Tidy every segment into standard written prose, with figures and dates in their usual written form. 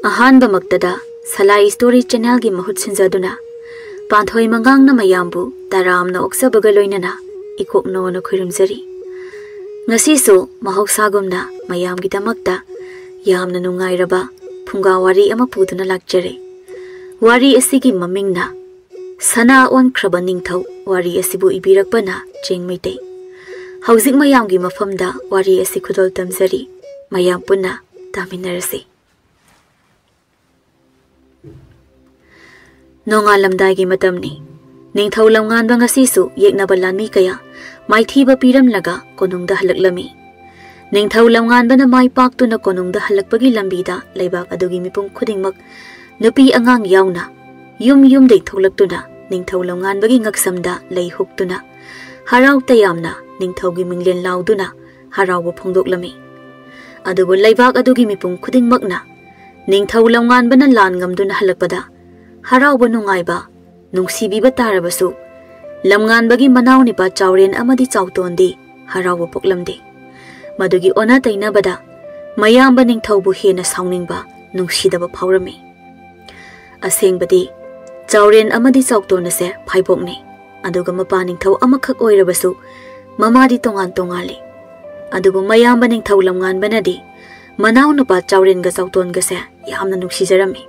अहानबा मक्तदा सलाई story channel की महूत सिंजादुना पांथोई मंगांग ना मयामबु तारामना ओक्सबगा लोइनना इकोकनोना खुरुमजरी ngasisu mahaugsagumna mayamgidamakta yamna nungairaba phunga wari ama puduna lakjare wari asigi mamingna sana onkhraba Ningthou wari asibu ibirakpana Cheng Meetei haujik mayamgi mafamda wari asi khudol tamjari mayam punna taminarasi nongalamdagi matamni Ningthou lamnganba ngasisu yeknaba lanmi kaya maithiba piramlaga konungda halaklami Ningthou lamnganbana mai paktuna konungda halakpagi lambida leibak adugi mipum khudingmak nupi angang yauna yum dei tholaktuna Ningthou lamnganbagi ngaksamda lei huktuna harau tayamna Ningthougi minglen lauduna harauba phongdoklami adubu leibak adugi mipum khudingmakna Ningthou lamnganbana lan ngamduna halakpada harauba nungaiba nungsibiba tarabasu lamnganbagi manaw nipa chawren amadi chawtondi harawa poklamde madugi ona tainabada mayamba Ningthoubu hena sawningba nungsidaba phawrami asengbadi chawren amadi chawtona se phaibokni aduga mapa Ningthou amakhak oirabasu mamadi tongan tongali adubu mayamba Ningthou lamnganbanadi manaw nupa chawren ga chawton ga se yamna nungsijarami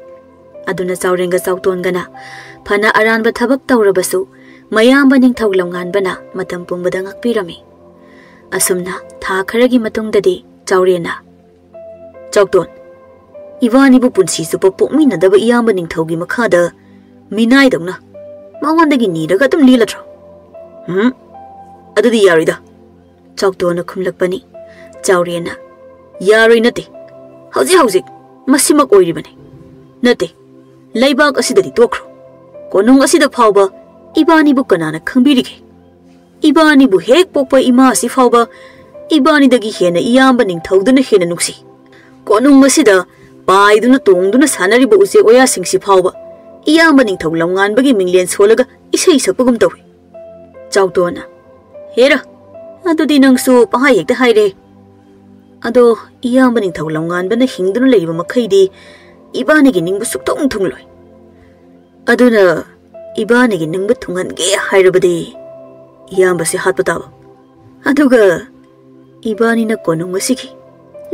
aduna chawren ga chawton gana phana aranba thabak tawrabasu mayamba Ningthou lamnganbana matam pumbada ngakpirami asumna tha kharagi matungdadi chawrena chawton ibani bu punsi su popokmina daba iyamba Ningthougi makhada minai dongna mangondagi niraga tum lilatro adudi yarida chawtona khumlakpani chawrena yaroi nate hauji masimak oiribane nate leibak asidadi tokro konung asida phawba ibani bu kanana khangbirige ibani bu hek pokpa ima asi phawba ibani dagi hena iyamba Ningthouduna hena nuksi konung masida paiduna tongduna sanari bu uje oya singsi phawba iyamba Ningthou lamnganbagi minglen solaga isei sapugum tawi chawtona hera adudi nangsu pahai hekta haire ado iyamba Ningthou lamnganbana hingduna leiba makhaidi ibani gi ningbu suktong thungloi aduna ibani gi ningbu thungange hairabadi iyamba se hatpataba aduga ibani na konung asigi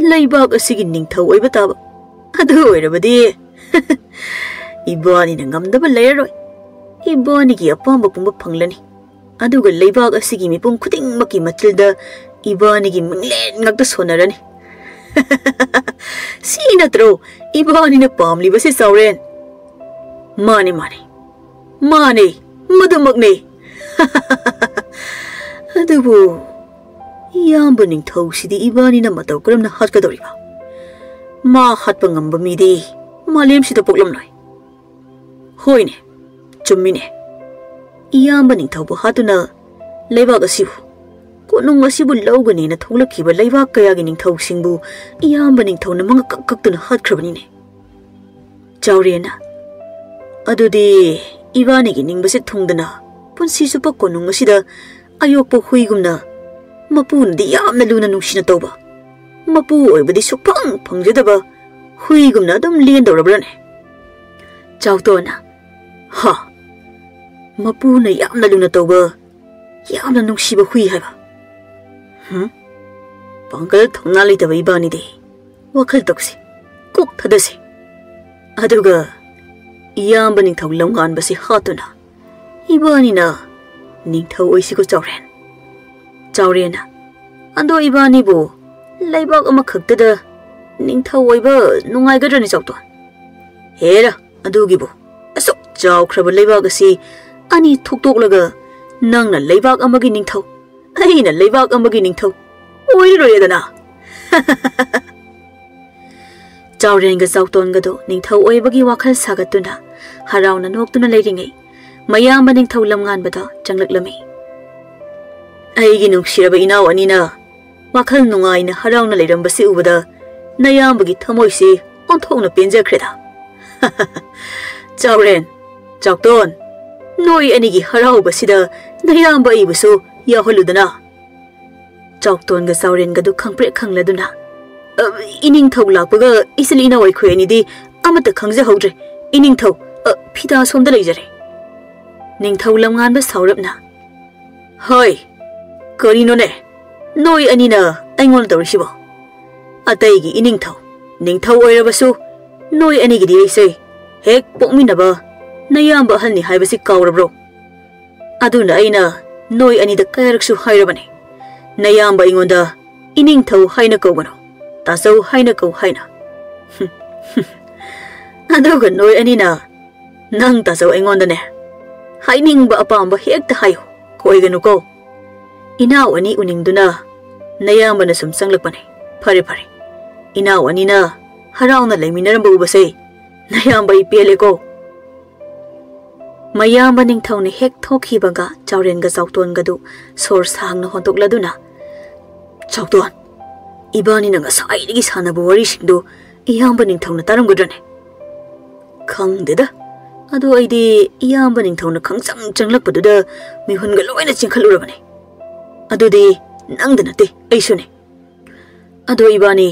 leibak asigi Ningthou oibataba adu oirabadi ibani na ngamdaba leiroi ibani gi apamba pumba phanglani aduga leibak asigi mipum khudingmaki machilda ibani gi minglen ngakta sonarani si natro ibani na pamli base chawren mane madumakne adubu iyamba Ningthou sidi ibani na mataw karamna hatkadoriba ma hatpa ngamba midi malem sida poklamloi hoine chummine iyamba Ningthoubu hatuna leibak asibu konung asibu lawgani na tholakhiba leibak kayagi Ningthou singbu iyamba Ningthou na manga kaktuna hatkrabani chawrena adudi ibani gi ningbase thungdana punsi supa konung asida ayokpo huigumna mapun di yamna luna nungsina toba mapu oibadi sukphang phangjedaba huigumna dum lien dawrabrane chawtona ha mapu na yamna luna toba yamna nungsiba hui haiba pangkal thongna leitaba ibani de wakhal tokse kok thadase aduga iyamba Ningthou lamnganbasi hatuna ibani na Ningthou oisigo chawrena ando ibani bu leibak ama khaktada Ningthou oiba nungaigadrani chawton hera adugi bu asok chawkhraba leibak asi ani thuktoklaga nangna leibak amagi Ningthou aina leibak amagi Ningthou oiroyedana chawrenga chawtonga do Ningthou oibagi wakhal sagatuna harauna noktuna leiringai mayamba Ningthou lamnganbada changlaklami aigi nungsiraba inaw anina wakhal nungaina harauna leirambasi ubada nayambagi thamoisi onthokna penjakhreda chawren chawton noi anigi haraubasida nayamba ibusu yaholudana chawtonga chawrenga du khangpre khangladuna ining thau lakpaga isilina wai khoi ani di amata khangjahodre Ningthou phida somda leijare Ningthou lamnganba saurapna hoi karino ne noi anina aingon tawrisibo ataigi Ningthou oirabasu noi anigi di aise hek pokminaba nayamba halni haibasi kawrabro aduna aina noi anida kayraksu hairabane nayamba ingonda Ningthou haina kawgano tasau haina kaw haina aduga noi anina nang tasau ingonda ne hainingba apamba hekta hayo koiganu ko inaw ani uningduna nayamba na sumsanglakpane phare phare inaw anina harauna leiminaramba ubase nayamba ipele ko mayamba Ningthou ne hek thokhibaga chawrenga chawtonga du sor sangna hontokladuna chawton ibani nanga saidigi sanabu wari singdu iyamba Ningthou na taramgudrane khangdeda adu aidi iyamba Ningthou na khangchang changlakpaduda mihunga loina chingkhalurabane adudi nangda nate aisune adu ibani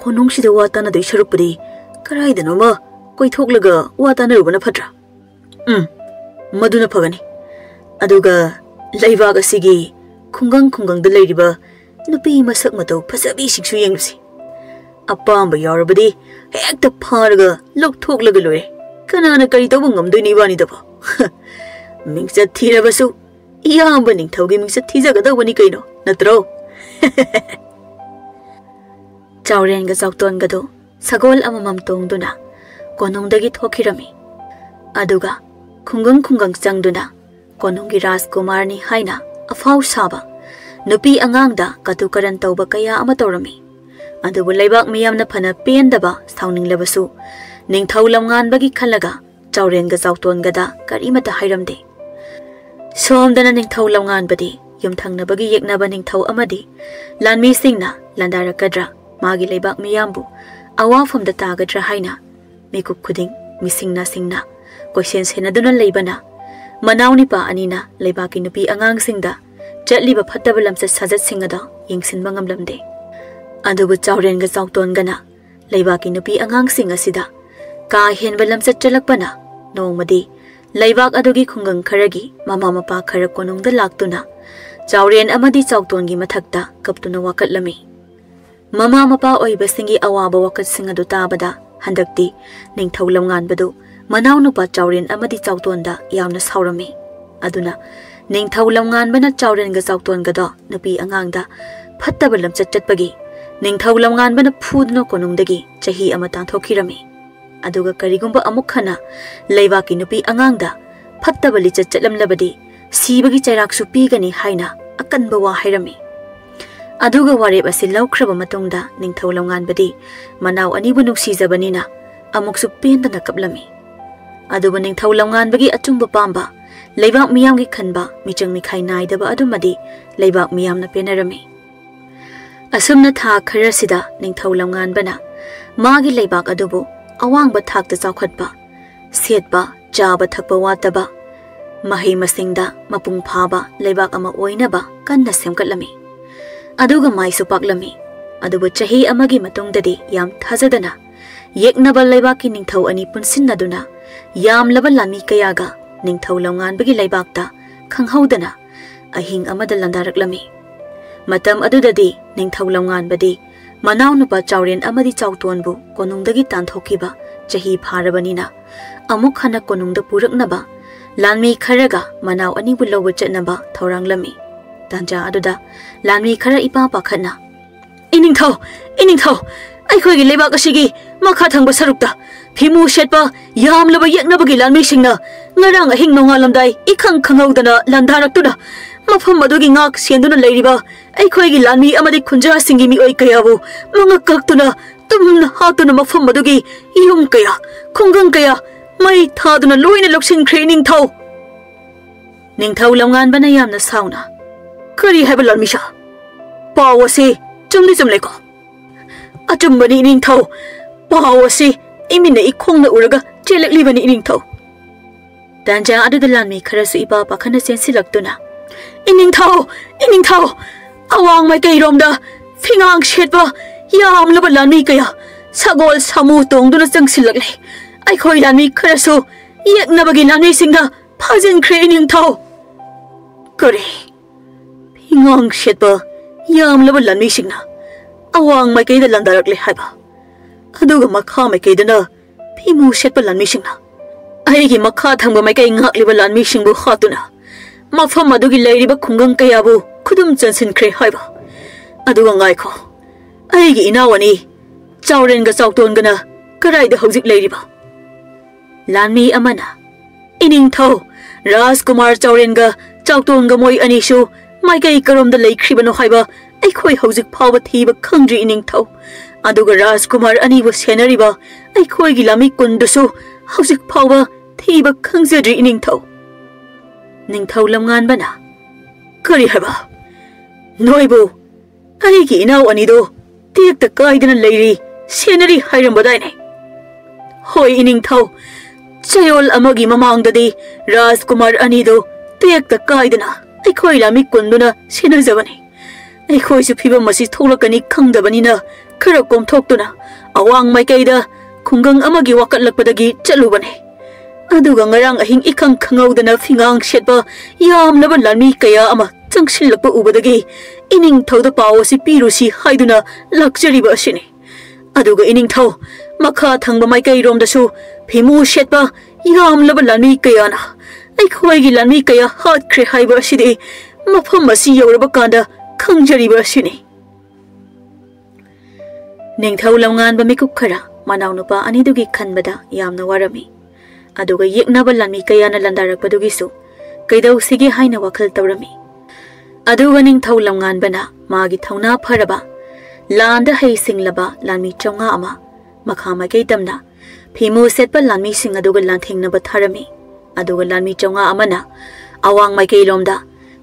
konungsida watana dei sharupudi karaidanoma koithoglaga watana rubana phatra maduna phagani aduga leibaga sigi khungang da leiriba nupi masak matau phasabi siksu yenglusi apamba yarabadi hekta pharaga lokthoglaga loire kanana kari tawba ngamdoini ibani dabo mingchat thirabasu iyamba Ningthougi mingchat thijagadawani kaino natro chawrenga chawtonga do sagol amamam tongduna konongdagi thokhirami aduga khungang changduna kononggi rajkumarni haina afau saba nupi angangda katukaran tawba kaya ama tawrami adubu leibak miyamna phana pendaba sauninglabasu Ningthou lamnganbagi khalaga chawrenga chawtongada karimata hairamde somdana Ningthou lamnganbadi yumthangnabagi yeknaba Ningthou amadi lanmi singna landarakadra magi leibak miyambu awafamda tagadra haina mikup khuding misingna singna question senaduna leibana manawni pa anina leibaki nupi angang singda chatliba phattaba lamsa sajat singada yengsinba ngamlamde adubu chawrenga chawtongana leibaki nupi angang sing asida ka henba lamsa chalakpana nongmadi leibak adugi khungang kharagi mama mapa khara konongda laktuna chawren amadi chawtongi mathakta kaptuna wakatlami mama mapa oibasingi awaba wakat singadu tabada handakti Ningthou lamnganbadu manaw nupa chawren amadi chawtonda yamna saurami aduna Ningthou lamnganbana chawrenga chawtonga do nupi angangda phattaba lamchat chatpagi Ningthou lamnganbana phudno konongdagi chahi ama tangthokirami aduga karigumba amuk khana leibaki nupi angangda phattaba lichat chatlamlabadi sibagi chairaksu pigani haina akanba wa hairami aduga warep asi laukraba matungda Ningthou lamnganbadi manaw anibu nuksijabanina amuksu pendana kaplami aduba Ningthou lamnganbagi achungba pamba leibak miyamgi khanba michang mikhai naidaba adumadi leibak miyamna penarami asumna tha kharasida Ningthou lamnganbana magi leibak adubu awangba thakta chawkhatba setba chaba thakba wataba mahai masingda mapung phaba leibak ama oinaba kanna semkatlami aduga maisu paklami adubu chahi amagi matungdadi yam thajadana yeknaba leibaki Ningthou ani punsinnaduna yam laba lami kayaga Ningthou lamnganbagi leibakta khanghaudana ahing amada landaraklami matam adudadi Ningthou lamnganbadi manaw nupa chawren amadi chawtonbu konongdagi tanthokiba chahi pharabanina amuk khana konongda puraknaba lanmi kharaga manaw anibu lowa chatnaba thauranglami tanja aduda lanmi khara ipa pakhatna Ningthou aikhoigi leibak asigi makha thangba sarukta thimu shetpa yamlaba yeknabagi lanmi singna ngarang ahing nongalamdai ikhang khanghaudana landharaktuna mafam adugi ngak senduna leiriba aikhoigi lanmi amadi khunja singi mi oi kayabu manga kaktuna tumna hatuna mafam adugi yum kaya khungang kaya mai thaduna loina loksin khre Ningthou lamnganbana yamna sauna kari haiba lanmisha pawase chumni chumleko achumbani Ningthou pawase imina ikhongna uraga cheleklibani Ningthou tanja aduda lanmi kharasu ipa pakhana sensilaktuna Ningthou awang mai kairomda fingang shetba yamlaba lanmi kaya sagol samu tongduna changsilakle ꯑꯩꯈꯣꯏ ꯂꯥꯟꯃꯤ ꯈꯔꯁꯨ ꯌꯦꯛꯅꯕꯒꯤ ꯂꯥꯟꯃꯤꯁꯤꯡꯅ ꯐꯥꯖꯤꯟꯈ꯭ꯔꯦ ꯅꯤꯡꯊꯧ꯫ ꯀꯔꯤ? ꯐꯤꯉꯥꯡ ꯁꯦꯠꯄ ꯌꯥꯝꯂꯕ ꯂꯥꯟꯃꯤꯁꯤꯡꯅ ꯑꯋꯥꯡ ꯃꯥꯏꯀꯩꯗ ꯂꯥꯟꯗꯥꯔꯛꯂꯦ ꯍꯥꯏꯕ, ꯑꯗꯨꯒ ꯃꯈꯥ ꯃꯥꯏꯀꯩꯗꯅ ꯐꯤꯃꯨ ꯁꯦꯠꯄ ꯂꯥꯟꯃꯤꯁꯤꯡꯅ ꯑꯩꯒꯤ ꯃꯈꯥ ꯊꯪꯕ ꯃꯥꯏꯀꯩ ꯉꯥꯛꯂꯤꯕ ꯂꯥꯟꯃꯤꯁꯤꯡꯕꯨ ꯍꯥꯠꯇꯨꯅ ꯃꯐꯝ ꯑꯗꯨꯒꯤ ꯂꯩꯔꯤꯕ ꯈꯨꯡꯒꯪ ꯀꯌꯥꯕꯨ ꯈꯨꯗꯨꯝ ꯆꯟꯁꯤꯟꯈ꯭ꯔꯦ ꯍꯥꯏꯕ꯫ ꯑꯗꯨꯒ ꯉꯥꯏꯈꯣ, ꯑꯩꯒꯤ ꯏꯅꯥꯎ ꯑꯅꯤ ꯆꯥꯎꯔꯦꯟꯒ ꯆꯥꯎꯇꯣꯟꯒꯅ ꯀꯔꯥꯏꯗ ꯍꯧꯖꯤꯛ ꯂꯩꯔꯤꯕ? ꯂꯥꯟꯃꯤ ꯑꯃꯅ ꯏꯅꯤꯡꯊꯧ, ꯔꯥꯖꯀꯨꯃꯥꯔ ꯆꯥꯎꯔꯦꯟꯒ ꯆꯥꯎꯇꯣꯟꯒ ꯃꯣꯏ ꯑꯅꯤꯁꯨ ꯃꯥꯏꯀꯩ ꯀꯔꯣꯝꯗ ꯂꯩꯈ꯭ꯔꯤꯕꯅꯣ ꯍꯥꯏꯕ ꯑꯩꯈꯣꯏ ꯍꯧꯖꯤꯛ ꯐꯥꯎꯕ ꯊꯤꯕ ꯈꯪꯗ꯭ꯔꯤ ꯏꯅꯤꯡꯊꯧ꯫ ꯑꯗꯨꯒ ꯔꯥꯖꯀꯨꯃꯥꯔ ꯑꯅꯤꯕꯨ ꯁꯦꯟꯅꯔꯤꯕ ꯑꯩꯈꯣꯏꯒꯤ ꯂꯥꯟꯃꯤ ꯀꯨꯟꯗꯨꯁꯨ ꯍꯧꯖꯤꯛ ꯐꯥꯎꯕ ꯊꯤꯕ ꯈꯪꯖꯗ꯭ꯔꯤ ꯏꯅꯤꯡꯊꯧ꯫ ꯅꯤꯡꯊꯧ ꯂꯝꯉꯥꯟꯕꯅ ꯀꯔꯤ ꯍꯥꯏꯕ? ꯅꯣꯏꯕꯨ ꯑꯩꯒꯤ ꯏꯅꯥꯎ ꯑꯅꯤꯗꯣ ꯇꯦꯛꯇ ꯀꯥꯏꯗꯅ ꯂꯩꯔꯤ ꯁꯦꯟꯅꯔꯤ ꯍꯥꯏꯔꯝꯕꯗꯥꯏꯅꯦ? ꯍꯣꯏ ꯏꯅꯤꯡꯊꯧ, ꯆꯌꯣꯜ ꯑꯃꯒꯤ ꯃꯃꯥꯡꯗꯗꯤ ꯔꯥꯖꯀꯨꯃꯥꯔ ꯑꯅꯤꯗꯣ ꯇꯦꯛꯇ ꯀꯥꯏꯗꯅ ꯑꯩꯈꯣꯏ ꯂꯥꯟꯃꯤ ꯀꯨꯟꯗꯨꯅ ꯁꯦꯟꯅꯖꯕꯅꯤ꯫ ꯑꯩꯈꯣꯏꯁꯨ ꯐꯤꯕꯝ ꯑꯁꯤ ꯊꯣꯛꯂꯛꯀꯅꯤ ꯈꯪꯗꯕꯅꯤꯅ ꯈꯔ ꯀꯣꯝꯊꯣꯛꯇꯨꯅ ꯑꯋꯥꯡ ꯃꯥꯏꯀꯩꯗ ꯈꯨꯡꯒꯪ ꯑꯃꯒꯤ ꯋꯥꯀꯠꯂꯛꯄꯗꯒꯤ ꯆꯠꯂꯨꯕꯅꯤ꯫ ꯑꯗꯨꯒ ꯉꯔꯥꯡ ꯑꯍꯤꯡ ꯏꯈꯪ ꯈꯪꯍꯧꯗꯅ ꯐꯤꯉꯥꯡ ꯁꯦꯠꯄ ꯌꯥꯝꯂꯕ ꯂꯥꯟꯃꯤ ꯀꯌꯥ ꯑꯃ ꯆꯪꯁꯤꯜꯂꯛꯄ ꯎꯕꯗꯒꯤ ꯏꯅꯤꯡꯊꯧꯗ ꯄꯥꯎ ꯑꯁꯤ ꯄꯤꯔꯨꯁꯤ ꯍꯥꯏꯗꯨꯅ ꯂꯥꯛꯆꯔꯤꯕ ꯑꯁꯤꯅꯤ꯫ ꯑꯗꯨꯒ ꯏꯅꯤꯡꯊꯧ, ꯃꯈꯥ ꯊꯪꯕ ꯃꯥꯏꯀꯩꯔꯣꯝꯗꯁꯨ ꯐꯤꯃꯨ ꯁꯦꯠꯄ ꯌꯥꯝꯂꯕ ꯂꯥꯟꯃꯤ ꯀꯌꯥꯅ ꯑꯩꯈꯣꯏꯒꯤ ꯂꯥꯟꯃꯤ ꯀꯌꯥ ꯍꯥꯠꯈ꯭ꯔꯦ ꯍꯥꯏꯕ ꯑꯁꯤꯗꯤ ꯃꯐꯝ ꯑꯁꯤ ꯌꯧꯔꯕ ꯀꯥꯟꯗ ꯈꯪꯖꯔꯤꯕ ꯑꯁꯤꯅꯤ꯫ ꯅꯤꯡꯊꯧ ꯂꯝꯉꯥꯟꯕ ꯃꯤꯀꯨꯞ ꯈꯔ ꯃꯅꯥꯎꯅꯨꯄꯥ ꯑꯅꯤꯗꯨꯒꯤ ꯈꯟꯕꯗ ꯌꯥꯝꯅ ꯋꯥꯔꯝꯃꯤ꯫ ꯑꯗꯨꯒ ꯌꯦꯛꯅꯕ ꯂꯥꯟꯃꯤ ꯀꯌꯥꯅ ꯂꯥꯟꯗꯥꯔꯛꯄꯗꯨꯒꯤꯁꯨ ꯀꯩꯗꯧꯁꯤꯒꯦ ꯍꯥꯏꯅ ꯋꯥꯈꯜ ꯇꯧꯔꯝꯃꯤ꯫ ꯑꯗꯨꯒ ꯅꯤꯡꯊꯧ ꯂꯝꯉꯥꯟꯕꯅ ꯃꯥꯒꯤ ꯊꯧꯅꯥ ꯐꯔꯕ ꯂꯥꯟꯗ ꯍꯩꯁꯤꯡꯂꯕ ꯂꯥꯟꯃꯤ 500 ꯑꯃ ꯃꯈꯥ ꯃꯥꯏꯀꯩ ꯇꯝꯅ ꯐꯤꯃꯨ ꯁꯦꯠꯄ ꯂꯥꯟꯃꯤꯁꯤꯡ ꯑꯗꯨꯒ ꯂꯥꯟꯊꯦꯡꯅꯕ ꯊꯥꯔꯝꯃꯤ꯫ ꯑꯗꯨꯒ ꯂꯥꯟꯃꯤ 500 ꯑꯃꯅ ꯑꯋꯥꯡ ꯃꯥꯏꯀꯩꯂꯣꯝꯗ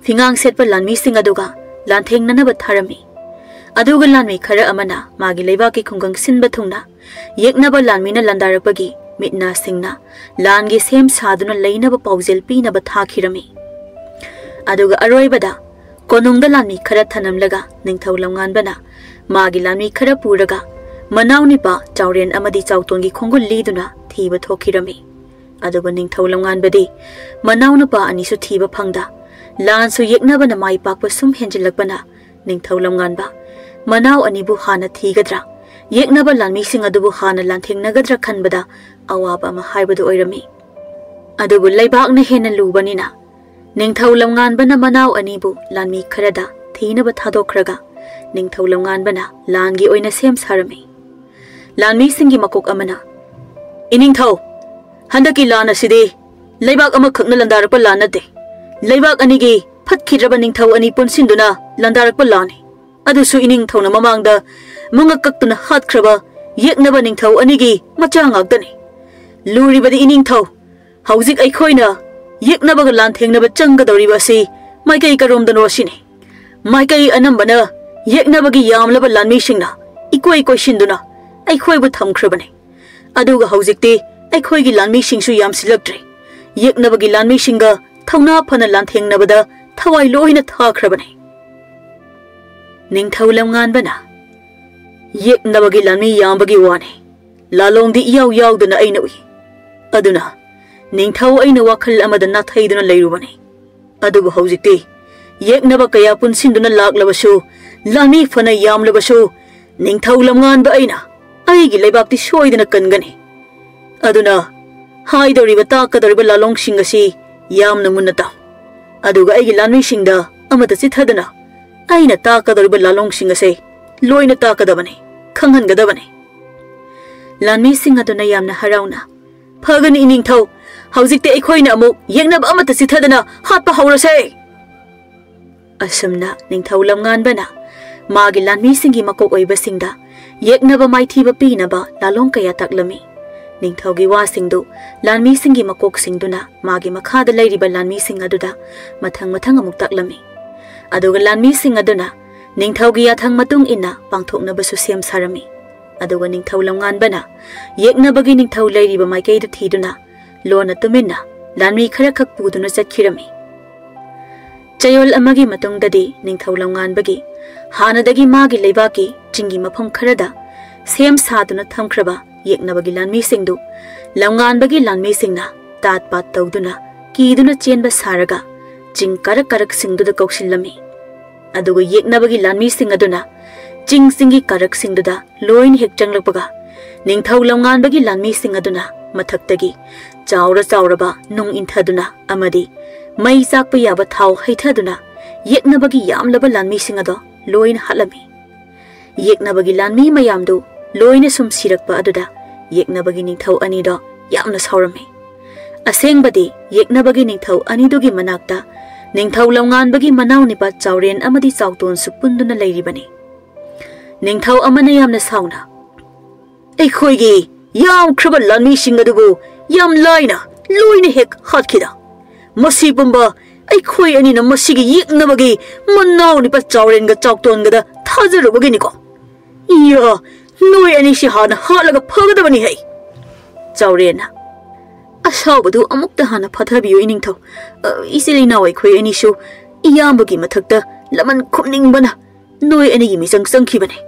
ꯐꯤꯉꯥꯡ ꯁꯦꯠꯄ ꯂꯥꯟꯃꯤꯁꯤꯡ ꯑꯗꯨꯒ ꯂꯥꯟꯊꯦꯡꯅꯅꯕ ꯊꯥꯔꯝꯃꯤ꯫ ꯑꯗꯨꯒ ꯂꯥꯟꯃꯤ ꯈꯔ ꯑꯃꯅ ꯃꯥꯒꯤ ꯂꯩꯕꯥꯛꯀꯤ ꯈꯨꯡꯒꯪ ꯁꯤꯟꯕ ꯊꯨꯡꯅ ꯌꯦꯛꯅꯕ ꯂꯥꯟꯃꯤꯅ ꯂꯥꯟꯗꯥꯔꯛꯄꯒꯤ ꯃꯤꯠꯅ ꯁꯤꯡꯅ ꯂꯥꯟꯒꯤ ꯁꯦꯝ ꯁꯥꯗꯨꯅ ꯂꯩꯅꯕ ꯄꯥꯎꯖꯦꯜ ꯄꯤꯅꯕ ꯊꯥꯈꯤꯔꯝꯃꯤ꯫ ꯑꯗꯨꯒ ꯑꯔꯣꯏꯕꯗ ꯀꯣꯅꯨꯡꯗ ꯂꯥꯟꯃꯤ ꯈꯔ ꯊꯅꯝꯂꯒ ꯅꯤꯡꯊꯧ ꯂꯝꯉꯥꯟꯕꯅ ꯃꯥꯒꯤ ꯂꯥꯟꯃꯤ ꯈꯔ ꯄꯨꯔꯒ ꯃꯅꯥꯎꯅꯤꯄꯥ ꯆꯥꯎꯔꯦꯟ ꯑꯃꯗꯤ ꯆꯥꯎꯇꯣꯟꯒꯤ ꯈꯣꯡꯒꯨꯜ ꯂꯤꯗꯨꯅ ꯊꯤꯕ ꯊꯣꯛꯈꯤꯔꯝꯃꯤ꯫ ꯑꯗꯨꯒ ꯅꯤꯡꯊꯧ ꯂꯝꯉꯥꯟꯕꯗꯤ ꯃꯅꯥꯎꯅꯨꯄꯥ ꯑꯅꯤꯁꯨ ꯊꯤꯕ ꯐꯪꯗ ꯂꯥꯟꯁꯨ ꯌꯦꯛꯅꯕꯅ ꯃꯥꯏ ꯄꯥꯛꯄ ꯁꯨꯝ ꯍꯦꯟꯖꯤꯜꯂꯛꯄꯅ ꯅꯤꯡꯊꯧ ꯂꯝꯉꯥꯟꯕ ꯃꯅꯥꯎ ꯑꯅꯤꯕꯨ ꯍꯥꯟꯅ ꯊꯤꯒꯗ꯭ꯔꯥ, ꯌꯦꯛꯅꯕ ꯂꯥꯟꯃꯤꯁꯤꯡ ꯑꯗꯨꯕꯨ ꯍꯥꯟꯅ ꯂꯥꯟꯊꯦꯡꯅꯒꯗ꯭ꯔꯥ ꯈꯟꯕꯗ ꯑꯋꯥꯕ ꯑꯃ ꯍꯥꯏꯕꯗꯨ ꯑꯣꯏꯔꯝꯃꯤ꯫ ꯑꯗꯨꯕꯨ ꯂꯩꯕꯥꯛꯅ ꯍꯦꯟꯅ ꯂꯨꯕꯅꯤꯅ ꯅꯤꯡꯊꯧ ꯂꯝꯉꯥꯟꯕꯅ ꯃꯅꯥꯎ ꯑꯅꯤꯕꯨ ꯂꯥꯟꯃꯤ ꯈꯔꯗ ꯊꯤꯅꯕ ꯊꯥꯗꯣꯛꯈ꯭ꯔꯒ ꯅꯤꯡꯊꯧ ꯂꯝꯉꯥꯟꯕꯅ ꯂꯥꯟꯒꯤ ꯑꯣꯏꯅ ꯁꯦꯝ ꯁꯥꯔꯝꯃꯤ꯫ ꯂꯥꯟꯃꯤꯁꯤꯡꯒꯤ ꯃꯀꯣꯛ ꯑꯃꯅ ꯏꯅꯤꯡꯊꯧ, ꯍꯟꯗꯛꯀꯤ ꯂꯥꯟ ꯑꯁꯤꯗꯤ ꯂꯩꯕꯥꯛ ꯑꯃꯈꯛꯅ ꯂꯥꯟꯗꯥꯔꯛꯄ ꯂꯥꯟ ꯅꯠꯇꯦ, ꯂꯩꯕꯥꯛ ꯑꯅꯤꯒꯤ ꯐꯠꯈꯤꯗ꯭ꯔꯕ ꯅꯤꯡꯊꯧ ꯑꯅꯤ ꯄꯨꯟꯁꯤꯟꯗꯨꯅ ꯂꯥꯟꯗꯥꯔꯛꯄ ꯂꯥꯟꯅꯤ꯫ ꯑꯗꯨꯁꯨ ꯏꯅꯤꯡꯊꯧꯅ ꯃꯃꯥꯡꯗ ꯃꯉꯛ ꯀꯛꯇꯨꯅ ꯍꯥꯠꯈ꯭ꯔꯕ ꯌꯦꯛꯅꯕ ꯅꯤꯡꯊꯧ ꯑꯅꯤꯒꯤ ꯃꯆꯥ ꯉꯥꯛꯇꯅꯤ꯫ ꯂꯨꯔꯤꯕꯗꯤ ꯏꯅꯤꯡꯊꯧ, ꯍꯧꯖꯤꯛ ꯑꯩꯈꯣꯏꯅ ꯌꯦꯛꯅꯕꯒ ꯂꯥꯟꯊꯦꯡꯅꯕ ꯆꯪꯒꯗꯧꯔꯤꯕ ꯑꯁꯤ ꯃꯥꯏꯀꯩ ꯀꯔꯣꯝꯗꯅꯣ ꯑꯁꯤꯅꯤ꯫ ꯃꯥꯏꯀꯩ ꯑꯅꯝꯕꯅ ꯌꯦꯛꯅꯕꯒꯤ ꯌꯥꯝꯂꯕ ꯂꯥꯟꯃꯤꯁꯤꯡꯅ ꯏꯀꯣꯏ ꯀꯣꯏꯁꯤꯟꯗꯨꯅ ꯑꯩꯈꯣꯏꯕꯨ ꯊꯝꯈ꯭ꯔꯕꯅꯤ꯫ ꯑꯗꯨꯒ ꯍꯧꯖꯤꯛꯇꯤ ꯑꯩꯈꯣꯏꯒꯤ ꯂꯥꯟꯃꯤꯁꯤꯡꯁꯨ ꯌꯥꯝꯁꯤꯜꯂꯛꯇ꯭ꯔꯦ꯫ ꯌꯦꯛꯅꯕꯒꯤ ꯂꯥꯟꯃꯤꯁꯤꯡꯒ ꯊꯧꯅꯥ ꯐꯅ ꯂꯥꯟꯊꯦꯡꯅꯕꯗ ꯊꯋꯥꯏ ꯂꯣꯏꯅ ꯊꯥꯈ꯭ꯔꯕꯅꯤ꯫ ꯅꯤꯡꯊꯧ ꯂꯝꯉꯥꯟꯕꯅ ꯌꯦꯛꯅꯕꯒꯤ ꯂꯥꯟꯃꯤ ꯌꯥꯝꯕꯒꯤ ꯋꯥꯅꯤ, ꯂꯥꯂꯣꯡꯗꯤ ꯏꯌꯥꯎ ꯌꯥꯎꯗꯅ ꯑꯩꯅ ꯎꯏ꯫ ꯑꯗꯨꯅ ꯅꯤꯡꯊꯧ ꯑꯩꯅ ꯋꯥꯈꯜ ꯑꯃꯗ ꯅꯥꯊꯩꯗꯨꯅ ꯂꯩꯔꯨꯕꯅꯤ꯫ ꯑꯗꯨꯕꯨ ꯍꯧꯖꯤꯛꯇꯤ ꯌꯦꯛꯅꯕ ꯀꯌꯥ ꯄꯨꯟꯁꯤꯟꯗꯨꯅ ꯂꯥꯛꯂꯕꯁꯨ, ꯂꯥꯟꯃꯤ ꯐꯅ ꯌꯥꯝꯂꯕꯁꯨ, ꯅꯤꯡꯊꯧ ꯂꯝꯉꯥꯟꯕ ꯑꯩꯅ ꯑꯩꯒꯤ ꯂꯩꯕꯥꯛꯇꯤ ꯁꯣꯏꯗꯅ ꯀꯟꯒꯅꯤ꯫ ꯑꯗꯨꯅ ꯍꯥꯏꯗꯧꯔꯤꯕ ꯇꯥꯛꯀꯗꯧꯔꯤꯕ ꯂꯥꯂꯣꯡꯁꯤꯡ ꯑꯁꯤ ꯌꯥꯝꯅ ꯃꯨꯟꯅ ꯇꯥꯎ꯫ ꯑꯗꯨꯒ ꯑꯩꯒꯤ ꯂꯥꯟꯃꯤꯁꯤꯡꯗ ꯑꯃꯠꯇ ꯆꯤꯊꯗꯅ ꯑꯩꯅ ꯇꯥꯛꯀꯗꯧꯔꯤꯕ ꯂꯥꯂꯣꯡꯁꯤꯡ ꯑꯁꯤ ꯂꯣꯏꯅ ꯇꯥꯛꯀꯗꯕꯅꯤ, ꯈꯪꯍꯟꯒꯗꯕꯅꯤ꯫ ꯂꯥꯟꯃꯤꯁꯤꯡ ꯑꯗꯨꯅ ꯌꯥꯝꯅ ꯍꯔꯥꯎꯅ ꯐꯒꯅꯤ ꯏꯅꯤꯡꯊꯧ, ꯍꯧꯖꯤꯛꯇꯤ ꯑꯩꯈꯣꯏꯅ ꯑꯃꯨꯛ ꯌꯦꯛꯅꯕ ꯑꯃꯠꯇ ꯆꯤꯊꯗꯅ ꯍꯥꯠꯄ ꯍꯧꯔꯁꯦ꯫ ꯑꯁꯨꯝꯅ ꯅꯤꯡꯊꯧ ꯂꯝꯉꯥꯟꯕꯅ ꯃꯥꯒꯤ ꯂꯥꯟꯃꯤꯁꯤꯡꯒꯤ ꯃꯀꯣꯛ ꯑꯣꯏꯕꯁꯤꯡꯗ ꯌꯦꯛꯅꯕ ꯃꯥꯏꯊꯤꯕ ꯄꯤꯅꯕ ꯂꯥꯂꯣꯡ ꯀꯌꯥ ꯇꯥꯛꯂꯝꯃꯤ꯫ ꯅꯤꯡꯊꯧꯒꯤ ꯋꯥꯁꯤꯡꯗꯨ ꯂꯥꯟꯃꯤꯁꯤꯡꯒꯤ ꯃꯀꯣꯛꯁꯤꯡꯗꯨꯅ ꯃꯥꯒꯤ ꯃꯈꯥꯗ ꯂꯩꯔꯤꯕ ꯂꯥꯟꯃꯤꯁꯤꯡ ꯑꯗꯨꯗ ꯃꯊꯪ ꯃꯊꯪ ꯑꯃꯨꯛ ꯇꯥꯛꯂꯝꯃꯤ꯫ ꯑꯗꯨꯒ ꯂꯥꯟꯃꯤꯁꯤꯡ ꯑꯗꯨꯅ ꯅꯤꯡꯊꯧꯒꯤ ꯌꯥꯊꯪ ꯃꯇꯨꯡ ꯏꯟꯅ ꯄꯥꯡꯊꯣꯛꯅꯕꯁꯨ ꯁꯦꯝ ꯁꯥꯔꯝꯃꯤ꯫ ꯑꯗꯨꯒ ꯅꯤꯡꯊꯧ ꯂꯝꯉꯥꯟꯕꯅ ꯌꯦꯛꯅꯕꯒꯤ ꯅꯤꯡꯊꯧ ꯂꯩꯔꯤꯕ ꯃꯥꯏꯀꯩꯗ ꯊꯤꯗꯨꯅ ꯂꯣꯟꯅ ꯇꯨꯃꯤꯟꯅ ꯂꯥꯟꯃꯤ ꯈꯔꯈꯛ ꯄꯨꯗꯨꯅ ꯆꯠꯈꯤꯔꯝꯃꯤ꯫ ꯆꯌꯣꯜ ꯑꯃꯒꯤ ꯃꯇꯨꯡꯗꯗꯤ ꯅꯤꯡꯊꯧ ꯂꯝꯉꯥꯟꯕꯒꯤ ꯍꯥꯟꯅꯗꯒꯤ ꯃꯥꯒꯤ ꯂꯩꯕꯥꯛꯀꯤ ꯆꯤꯡꯒꯤ ꯃꯐꯝ ꯈꯔꯗ ꯁꯦꯝ ꯁꯥꯗꯨꯅ ꯊꯝꯈ꯭ꯔꯕ yeknabagi lanmi singdu lamnganbagi lanmi singna tat pat tawduna kiduna chenba saraga jing karak karak singduda kaushillami aduga yeknabagi lanmi singaduna jing singi karak singduda loin hek changlakpaga Ningthou lamnganbagi lanmi singaduna mathaktagi chawra chawraba nung inthaduna amadi mai sakpa yaba thau haithaduna yeknabagi yamlaba lanmi singado loin halami yeknabagi lanmi mayamdu loina sum sirakpa aduda yeknabagi Ningthou anido yamna saurami asengbadi yeknabagi Ningthou anidugi manakta Ningthou lamnganbagi manaw nipa chawren amadi chawton supunduna leiribani Ningthou amana yamna sauna Aikhoigi yam khraba lanmi singadubu yam laina loina hek hatkida masi pumba aikhoi ani na masigi yeknabagi manaw nipa chawren ga chawton ga da thajarubagi niko iya noi ani si hana halaga phagadabani hai chawrena asawbadu amukta hana phathabiyo Ningthou isilina aikhoi ani shu iyambagi mathakta laman khumningbana noi ani gi misang sangkhibani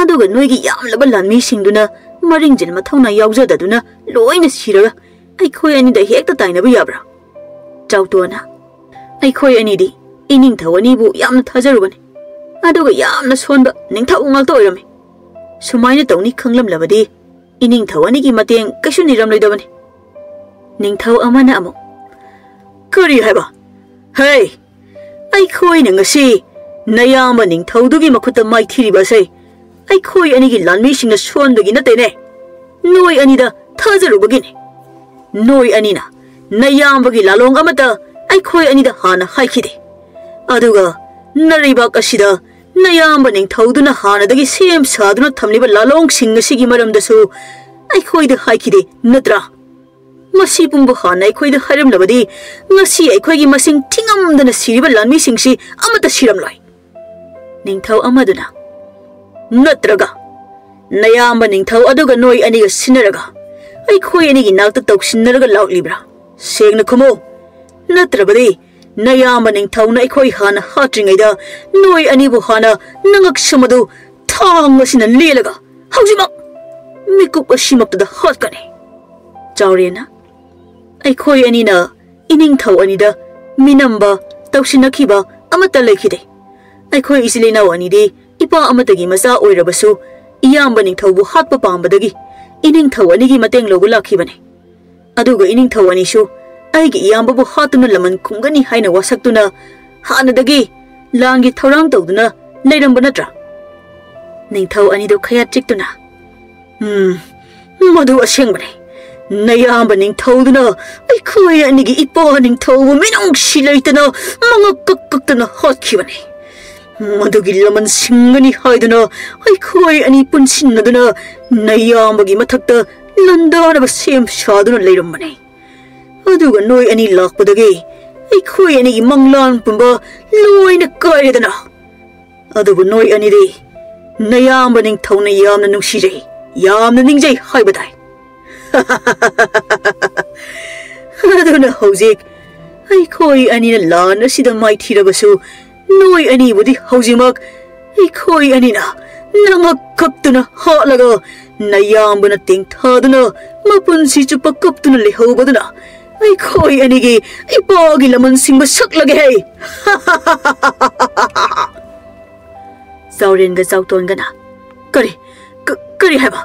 aduga noigi yamlaba lanmi singduna maringjin mathawna yaujadaduna loina siraga aikhoi ani da hekta tainaba yabra chawtona aikhoi ani di Ningthou ani bu yamna thajarubani aduga yamna sonba Ningthou ngalta oirami sumaina tawni khanglamlabadi Ningthou ani gi mateng kaishu niramloidabani Ningthou amana amo kari haiba hey aikhoi na ngasi nayama Ningthou dugi makhuta mai thiriba sai aikhoi ani gi lanmi singna sonbagi natene noi ani da thajarubagini noi ani na nayambagi lalong amata aikhoi ani da hana haikhide aduga naribak asida nayamba Ningthou duna hana dagi sem saduna thamliba lalong sing asigi maramdasu aikhoi da haikhide natra masi pumbu hana aikhoi da haramlabadi ngasi aikhoi gi masing thingamdana siriba lanmi singsi amata siramloi Ningthou amaduna natraga nayamba Ningthou aduga noi aniga sinaraga aikhoi anigi nakta tawsinaraga lauklibra segna khumo natrabadi nayamba Ningthou na aikhoi hana hatringaida noi anibu hana nangak samadu thangasina lelaga haujimak mikup asimakta hatkani chawrena aikhoi anina Ningthou anida minamba tawsinakhiba amata lekhide aikhoi isilena anide ipa amatagi masa oirabasu iyamba Ningthou bu hatpa pambadagi Ningthou anigi mateng logu lakhibane aduga Ningthou ani shu aigi iyamba bu hatuna laman khumgani haina wasaktuna hanadagi langi thorang tawduna leiramba natra Ningthou ani do khaya chiktuna madu asengbane nayamba Ningthou duna aikhoi anigi ipa Ningthou bu minong silaitana mangakkaktana hatkibane Madugi laman singani haiduna aikhoi ani punsinnaduna nayambagi mathakta landanaba sem saduna leirambane aduga noi ani lakpadagi aikhoi ani gi manglan pumba loina kairedana adubu noi ani de nayamba Ningthou na yamna nungsijai yamna ningjai haibadai aduna hojik aikhoi ani na lan asida mai thirabasu noi ani budi haujimak aikhoi ani na nangak kaptuna halaga nayambana tingthaduna mapunsi chupa kaptuna lehobaduna aikhoi ani gi ipagi laman singba saklage hai sauren ga sauton gana kari haiba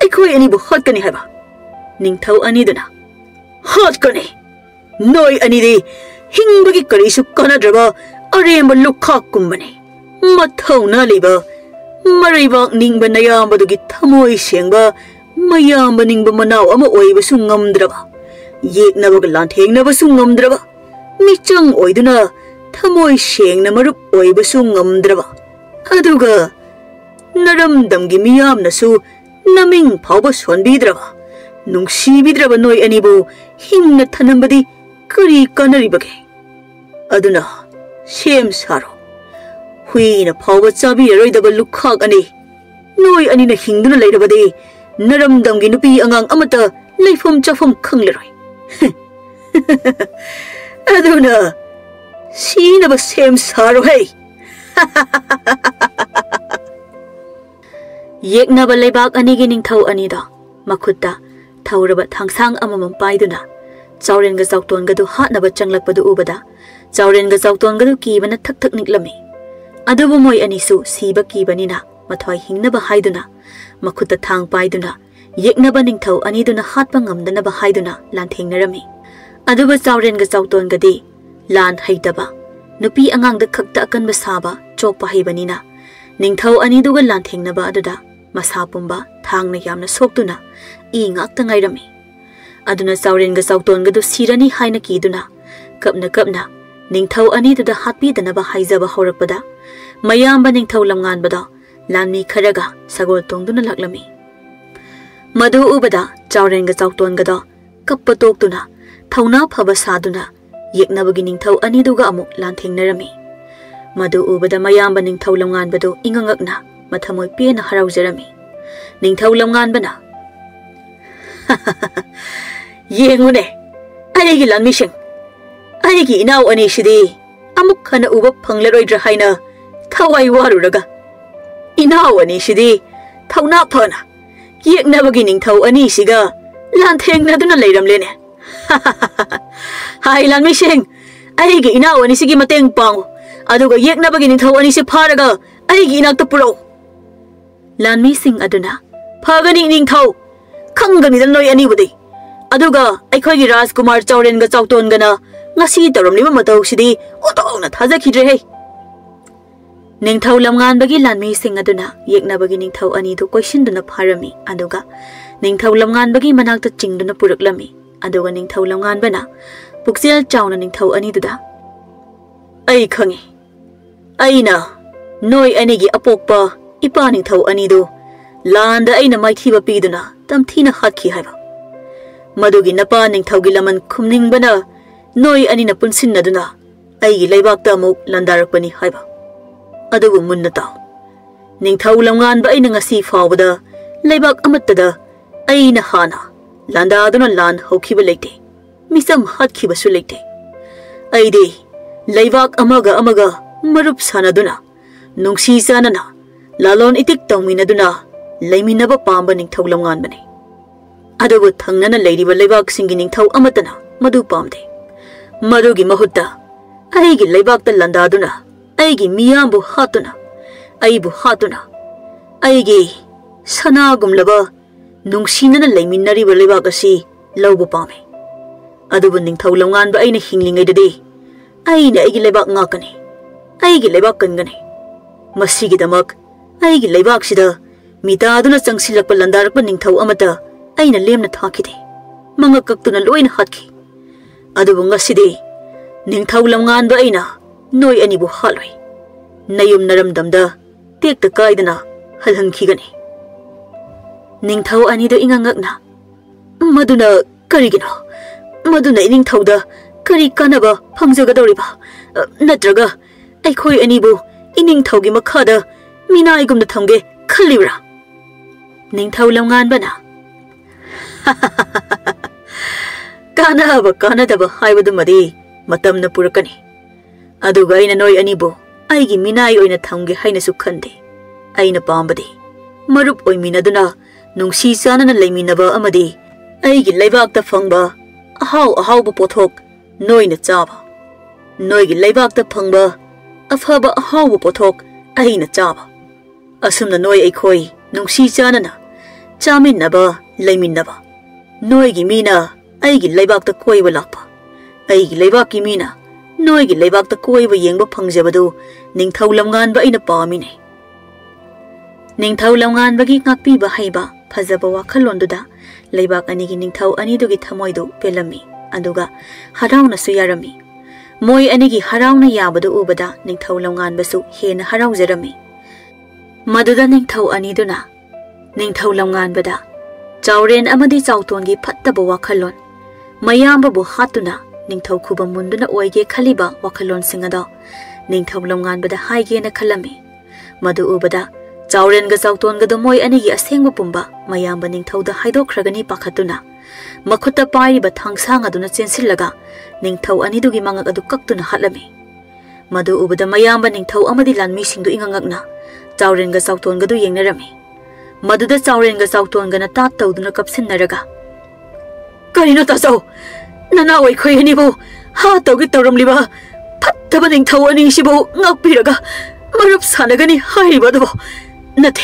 aikhoi ani bu hatkani haiba Ningthou ani duna hatkani noi ani de hingbagi karisu kanadraba aremba lukhak kumbane mathawna liba maribak ningba nayamba dugi thamoi sengba mayamba ningba manaw ama oibasu ngamdraba yeknabaga lanthengnabasu ngamdraba michang oiduna thamoi sengna marup oibasu ngamdraba aduga naramdamgi miyamnasu naming phawba sonbidraba nungsibidraba noi anibu hingna thanambadi kari kanaribage aduna sem saro huina phawba chabiroidaba lukhak ani noi ani na hingduna leirabadi naramdamgi nupi angang amata leifom chafom khangleroi aduna sinaba sem saro hey yeknaba leibak anigi Ningthou anida Makutta thauraba thangsang amamam paiduna Chaurenga Chautonga hatnaba changlakpadu ubada Chaurenga Chautonga kibana thak thak niklami Adubu moi anisu siba kibanina mathoi hingnaba haiduna Makutta thang paiduna Yeknaba Ningthou aniduna hatpa ngamdanaba haiduna lan thengnarami Aduba Chaurenga Chautonga di lan haidaba nupi angangda khakta akanba saba chokpa haibanina Ningthou aniduga lan thengnaba aduda masa pumba thangna yamna soktuna I ngakta ngairami Aduna Chaurenga Chautonga du sirani haina kiduna kapna Ningthou aniduda hatpidanaba haijaba horakpada mayamba Ningthou lamnganbada lanmi kharaga sagol tongduna laklami Madu ubada Chaurenga Chautonga da kappa toktuna thauna phaba saduna yeknabagi Ningthou aniduga amuk lan thengnarami Madu ubada mayamba Ningthou lamnganbadu ingangakna mathamoi pena haraujarami Ningthou lamnganbana Yengune aigi lanmising aigi inau ani shidi amuk khana uba phanglaroidra haina thawai waruraga inau ani shidi thauna phana yeknabagi Ningthou ani siga lan thengnaduna leiramlene Hai lanmising aigi inau ani sigi mateng pangu aduga yeknabagi Ningthou ani se pharaga aigi inakta puro Lanmising aduna phagani Ningthou khangani dan noi ani budi aduga aikhoi Rajkumar Chaurenga Chautonga na ngasi taramliba matau sidi otona thajakhidre he Ningthou lamnganbagi lanmising aduna yeknabagi Ningthou ani du questionduna pharami aduga Ningthou lamnganbagi manakta chingduna puraklami aduga Ningthou lamnganbana puksil chauna Ningthou ani duda ai khangi aina noi anigi apokpa ipa Ningthou ani du landa aina maithiba piduna tamthina hatkhi haiba Madugi napa Ningthougi laman khumningbana noi ani na punsinnaduna aigi leibakta amuk landarakpani haiba adugu munna taw Ningthou lamnganba aina ngasi fawbada leibak amattada aina hana landaduna lan hokhiba leite misam hatkiba su leite aidi leibak amaga marup sanaduna nungsi sanana lalon itik tawminaduna leiminaba pamba Ningthou lamnganbani adubu thangnana leiriba leibak singi Ningthou amatana madu pamde madugi mahutta aigi leibakta landaduna aigi miyambu hatuna aibu hatuna aigi sanagumlaba nungsinana leiminariba leibak asi laubu pame adubu Ningthou lamnganba aina hinglingaidadi aina aigi leibak ngakani aigi leibak kangani masigidamak aigi leibak sida mitaduna changsilakpa landarakpa Ningthou amata aina lemna thakide mangakaktuna loina hatki adubu ngasidi Ningthou lamnganba aina noi anibu haloi nayum naramdamda tekta kaidana halhankhigani Ningthou anido ingangakna maduna karigino maduna Ningthouda kari kanaba phangjagadoriba natraga aikhoi anibu Ningthougi makhada minaigumna thamge khalibra Ningthou lamnganbana kanadaba haibadumadi matamna purakani aduga aina noi anibu aigi minai oina thamge hainasu khande aina pambadi marup oiminaduna nungsi chanana leiminaba amadi aigi leibakta phangba ahau pothok noina chaba noigi leibakta phangba afaba ahau pothok aina chaba asumna noi aikhoi nungsi chanana chaminaba leiminaba noigi mina aigi leibakta koiba lakpa aigi leibakki mina noigi leibakta koiba yengba phangjabadu Ningthou lamnganba aina pamine Ningthou lamnganbagi ngakpiba haiba phajaba wakhalonduda leibak anigi Ningthou anidugi thamoidu pelami aduga harauna su yarami moi anigi harauna yabadu ubada Ningthou lamnganbasu hena haraujarami maduda Ningthou aniduna Ningthou lamnganbada Chauren amadi Chautongi phattaba wakhalon mayambabu hatuna Ningthou khuba munduna oige khaliba wakhalon singada Ningthou lamnganbada haige na khalami madu ubada Chaurenga Chautonga do moi anigi asengba pumba mayamba Ningthouda haidokhragani pakhatuna makhutta paiba thangsang aduna chensillaga Ningthou anidugi mangak adu kaktuna hatlami madu ubada mayamba Ningthou amadi lanmi singdu ingangakna Chaurenga Chautonga du yengnarami Maduda Chaurenga Sautonga tat tawduna kapsinnaraga. Karino taso, Nana way Koyanibo, ha togi tauramliba, Pattaba Ningthou ani shibo, ngakpiraga, Marup sanagani haibadabo, Nate,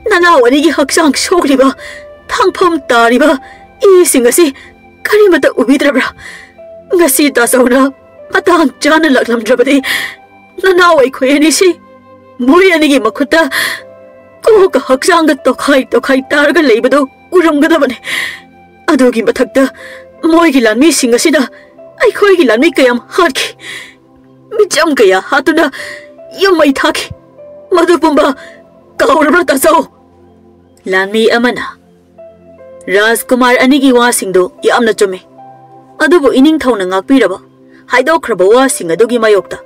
Nana wanigi haksang shokliba, Tangpom tariba, Isingasi, Karimata ubidrabra, Ngasi tasona, Matang Jana laklam drabadi, Nana way Koyanishi, Murianigi makuta, Koka haksanga tokai targa labado, Uramgadabane. Adugi mathakta moigi lanmi singasina aikhoigi lanmi kayam hatki mijam kaya hatuna yamai thaki madupumba kaurabra tasau lanmi amana Rajkumar anigi wa singdo yamna chume adubu Ningthou na ngakpiraba haidokhraba wa sing adugi mayokta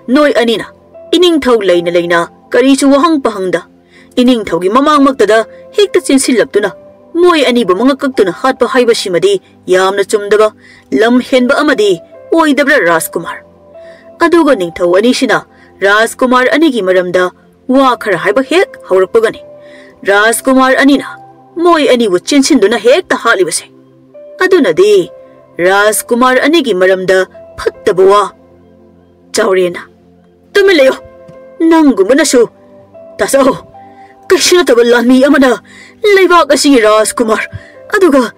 noi anina Ningthou leina karichu wahang pahangda Ningthou gi mamangmaktada hekta chinsilaptuna Moi ani ba mga kagtuna hatpa haiba shimadi yamna chumdaba lam henba amadi oidabra Rajkumar aduga Ningthou ani shina Rajkumar anigi maramda wa khara haiba hek haurakpagani Rajkumar anina moi ani bu chinsinduna hek ta halibase aduna di Rajkumar anigi maramda phattabawa Chaurena tumeleyo nangumana shu taso kashina tabalani amana Laibak asi Rajkumar aduga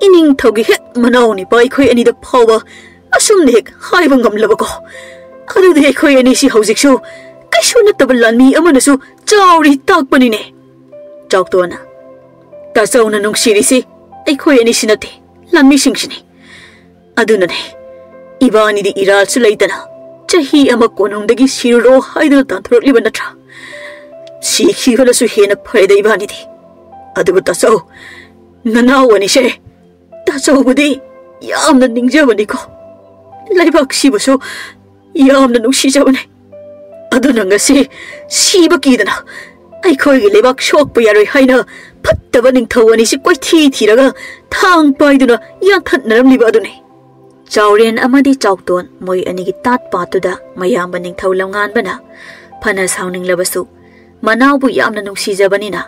Ningthou gi hek manauni pai khoi ani da phawa asum nek haiba ngamlaba ko adu de khoi ani si hojik shu kaishu na tabalani amana su chauri takpani ne chaktona ta sauna nung siri si ai khoi ani sinate lammi singshini aduna ne ibani di iral su leitana chahi ama konung dagi siro haidul tanthurli banatra si khiwala su hena phaida ibani di Adubu taso, Nana wani she, taso budi, yamna ningjabani ko. Laibak shibaso, yamna nungsijabani. Aduna ngasi, shiba kidana. Aikhoigi laibak shok pa yaroi haina, pattaba Ningthou ani si kwai thiraga, thang paiduna yankhat naramliba aduni. Chauren amadi chaukton moi anigi tat patuda mayamba Ningthou lamngan bana, phana sauning labasu, manawbu yamna nungsijabani na.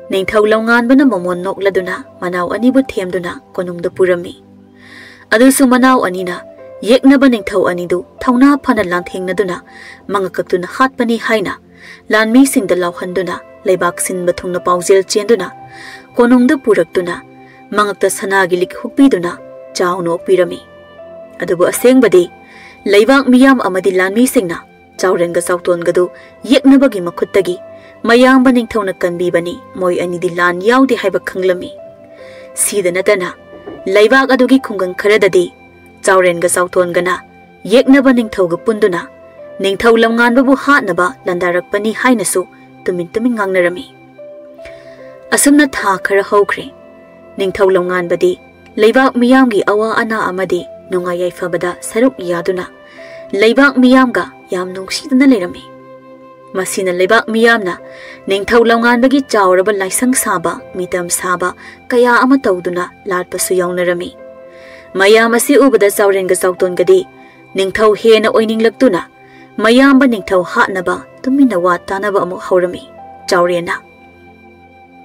Ningthou lamngan bana momon nokladuna manaw anibu themduna konungda purami adusu manaw anina yeknaba Ningthou anidu thauna phana lanthengna mangakaktuna hatpani haina lanmi singda lawhanduna leibak sinba thungna paujel chenduna konungda puraktuna mangakta sanagi lik hupiduna chawno pirami adubu asengbadi leibak miyam amadi lanmi singna chawrenga sauton yeknabagi makhuttagi Mayamba Ningthou na kanbibani moi ani di lan yaudi haiba khanglami sida natana laibak adugi khungang kharadadi Chaurenga sautonga na yeknaba Ningthou ga punduna Ningthou lamngan babu hatnaba landarakpani hainasu tumin ngangnarami asumna tha khara hokre Ningthou lamngan badi laibak miyamgi awa ana amadi nunga yaifabada saruk yaduna laibak miyamga yam nungsiduna lerami Masina laibak miyamna Ningthou lamngan bagi chauraba laisang saba mitam saba kaya ama tawduna latpasu yawnarami mayam asi ubada Chaurenga sauton-gadi Ningthou hena oininglagtuna mayamba Ningthou hatnaba tumina wa tanaba amuk haurami Chaurena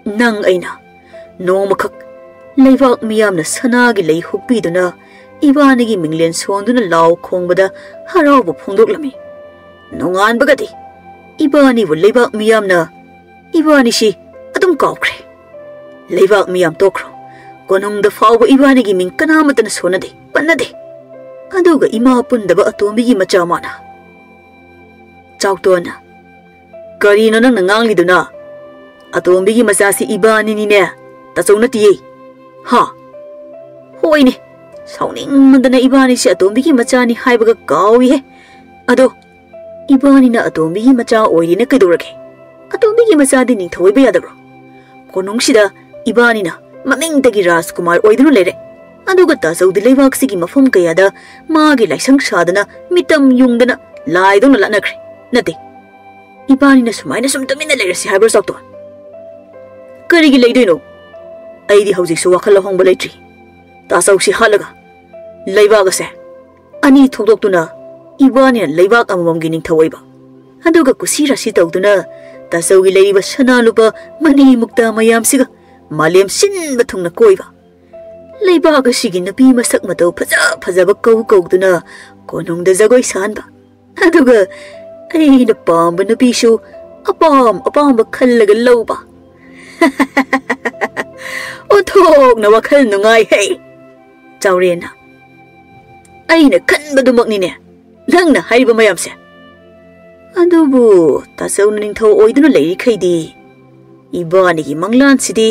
nang aina nomakak laibak miyamna sanagi lay hupiduna ibanigi minglen sonduna law khongbada harawbu phongdoklami nongan bagadi Ibani wo laibak miyamna ibani si adum kaukre laibak miyam tokro konung da fawba ibani gi min kanamata na sonade panade aduga ima pundaba atombi gi macha mana chautona karino nang nangangli duna atombi gi macha si ibani ni ne tasona tiye ha hoine sauning mandana ibani si atombi gi macha ni haibaga kawi he ado Ibani na atombi gi macha oiri na kedurake atombi gi macha di Ningthou ba yadabro konung sida ibani na maming dagi Rajkumar oidunu lere aduga ta saudi leibak sigi mafam kayada magi laisang sadana mitam yungdana laidona lanakre nate ibani na sumaina sumtamina lere si haibro sakto karigi leidoino aidi hojik su wakal hongba leitri ta sau si halaga leibak ase ani thokdoktuna Ibani laibak amamgi Ningthou oiba aduga kusira si tawduna tasaugi leiba sana lupa mani mukta mayam siga malem sin bathungna koiba leiba ga sigi nabi masak matau phaja ba kau duna konung da jagoi sanba aduga ai na pamba nabi shu apam ba khallaga lauba othok na wakhal nungai hei chaurena ai na khanbadu makni ne nangna haiba mayam se adubu tasau Ningthou oiduna leiri khaidi ibani gi manglan sidi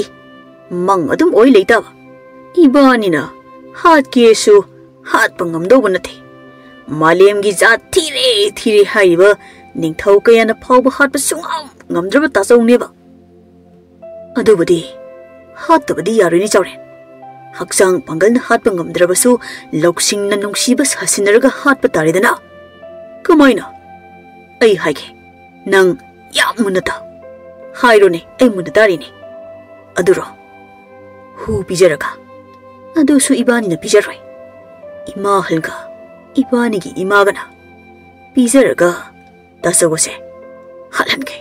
mang adum oi leita ibani na hat kesu hat pangam do banati malem gi ja thire haiba Ningthou kayana phawba hat pa sungam ngamdraba tasau neba adubadi hat tabadi yaruni chawre haksang pangal na hat pangam drabasu loksing na nungsiba sasinaraga hat pa taridana kamaina ai haige nang yam munata hairone ai munatari ne aduro hu bijaraga adu su ibani na bijaroi ima halga ibani gi imagana bijaraga tasawase halange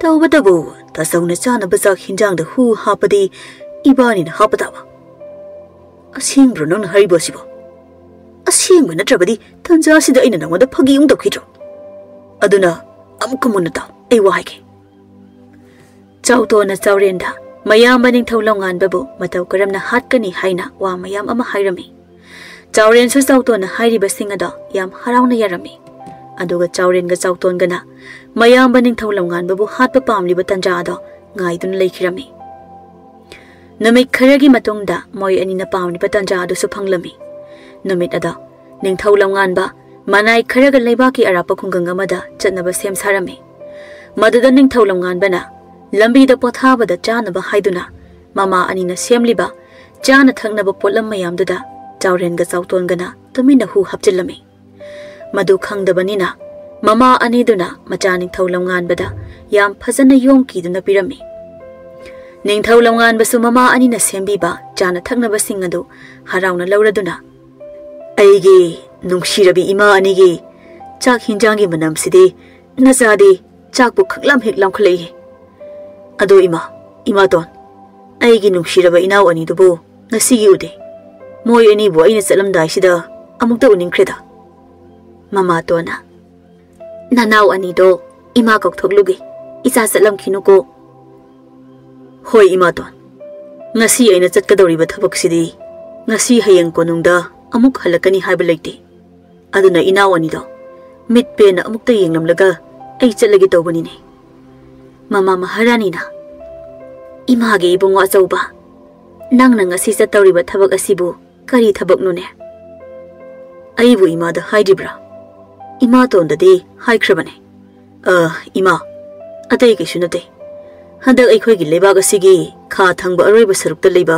tawbatabu tasawna chana bazak hinjang da hu hapadi ibani na hapadawa asing bro nang haribo sibo asing bana trabadi tanja sida ina nangwada phagi ung dokhitro aduna amuk munata ai wahaike chauto na chaurenda mayam Ningthou longan babu matau karamna hatkani haina wa mayam ama hairami chauren su chauto na hairi basing ada yam harauna yarami aduga chauren ga chauton gana mayam Ningthou longan babu hatpa pamli batanja ada ngaidun leikhirami namit kharagi matungda moi anina pamli batanja adu su phanglami namit ada Ningthou longan ba manai kharaga leibaki arapa khungang amada chatnaba sem sarami maduda Ningthou longan bana lambi da pothabada chanaba haiduna mama anina semliba chana thaknaba potlam mayamduda chauren ga chauton gana tumina hu hapchilami madu khangdabanina mama aniduna macha Ningthou longan bada yam phajana yomki duna pirami Ningthou longan basu mama anina sembiba chana thaknaba singadu harauna lauraduna aigi nungshirabi ima anigi chak hinjangi manam sidi nazadi chakbu khaklam heklam khlei ado ima ton aigi nungshiraba inaw ani dubu ngasigi ude moi ani bo aina chalam dai sida amukta uningkreda mama tona nanaw ani do ima kok thoklugi isa chalam khinuko hoi ima ton ngasi aina chatkadori ba thabak sidi ngasi hayang konungda amuk halakani haiba leite aduna inaw ani do mit pe na amukta yenglamlaga ai chatlagi tawbani ne mama maharani na image ibungo achauba nangna ngasi chatawriba thabak asibu kari thabak nune aibu ima da haidibra ima tondadi haikrabane ima atai ke sunate handak aikhoi gi leba ga sigi kha thangba aroiba sarukta leba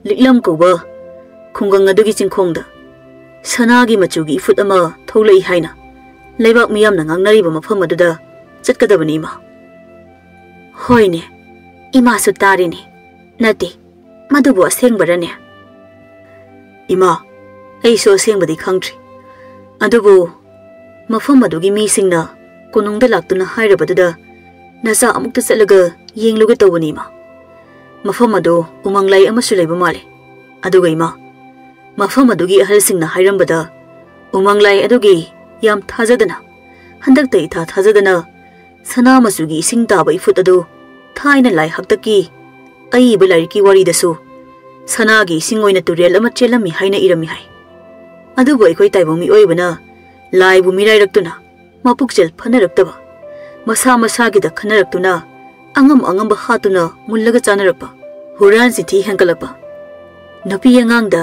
liklam koba khungang adugi chingkhongda sanagi machugi fut ama tholei haina leibak miyam na ngangnariba mafam aduda chatkadabani ima hoine ima su tarini nati madubu asengbarane ima ai so asengbadi khangtri adubu mafam adugi mi singna konungda laktuna hairabaduda naza amukta chalaga yengluga tawani ima mafam adu umanglai amasu leiba male aduga ima mafam adugi ahalsingna hairambada umanglai adugi yam thajadana handakta itha thajadana sana masugi ising taba ifut adu thaina lai haktaki ai belai ki wari dasu sanagi ising oina turel ama chelami haina irami hai adu boi koi tai bomi oibana lai bu mirai raktuna mapuk chel phana raktaba masa gi da khana raktuna angam ba hatuna mullaga chana rakpa huran si thi hankalapa napi angangda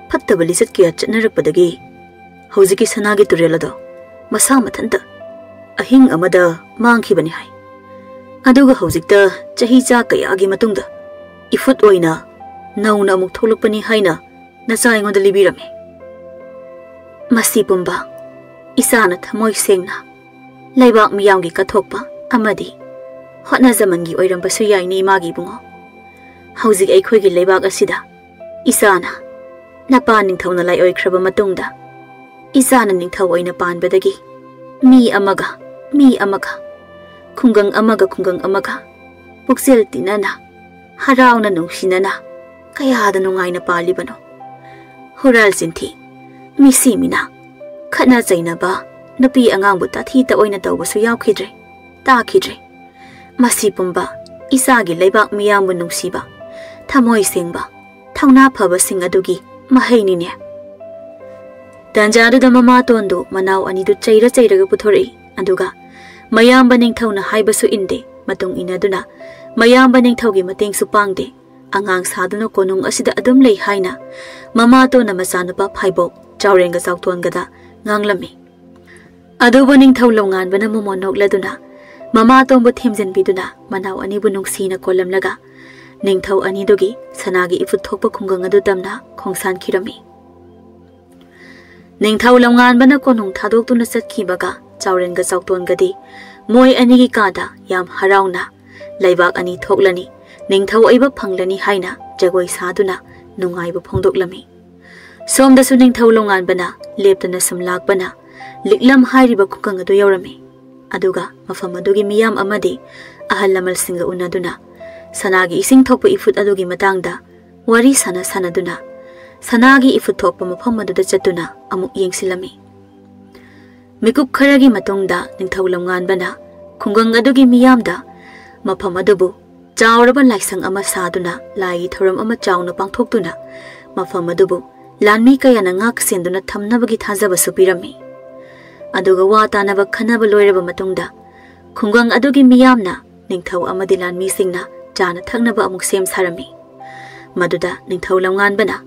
phattaba lisat kya chana rakpadagi hojiki sanagi turel ado masa mathanta ahing amada mangki bani hai aduga hojikta chahi cha kaya gi matungda ifut oina nauna muk tholukpani haina nacha ingonda libirame masi pumba isana thamoi sengna laibak miyamgi kathokpa amadi hotna zamangi oirambasu yaini magi bungo hojik aikhoi gi laibak asida isana napa Ningthouna lai oikraba matungda isana Ningthou oina panbadagi mi amaga khungang amaga puksel tinana harauna nungsinana kayada nungaina palibano hural sinthi misi mina khana chainaba napi angangbu tathi ta oina tawbasu yawkhidre takhidre masi pumba isagi leibak miyambu nungsiba thamoi singba thawna phaba sing adugi mahainine Tanjadu da mama tondo manaw anidu chairaga puthori aduga mayamba ningthauna haibasu inde matung inaduna mayamba ningthaugi mateng su pangde angang saduna konung asida adum lei haina mama to na masanapa phaibok chawrenga chawtonga da nganglami aduba ningthau longan bana momonok laduna mama tombo themjen biduna manaw ani bu nungsina kolam laga ningthau ani dogi sanagi ifut thokpa khungang adu tamna khongsan khirami Ningthau longan bana konung thadok tuna satkibaga chawrenga chawtongadi moi ani gi kada yam harauna laibak ani thoklani ningthau aiba phanglani haina jagoi saduna nungai bu phongdoklami somda su ningthau longan bana leptana samlak bana liklam hairiba khukang adu yorami aduga mafam adugi miyam amadi ahal lamal singa unaduna sanagi ising thokpa ifut adugi matangda wari sanaduna sanagi ifut thokpa mafam aduda chatuna amuk yengsilami mikup kharagi matungda ningthau longan bana khungang adugi miyamda mafam adubu chawraba laisang ama saduna lai thoram ama chawna pangthoktuna mafam adubu lanmi kayana ngak senduna thamnabagi thajaba supirami aduga wa tanaba khanaba loiraba matungda khungang adugi miyamna ningthau amadi lanmi singna chana thaknaba amuk sem sarami maduda ningthau longan bana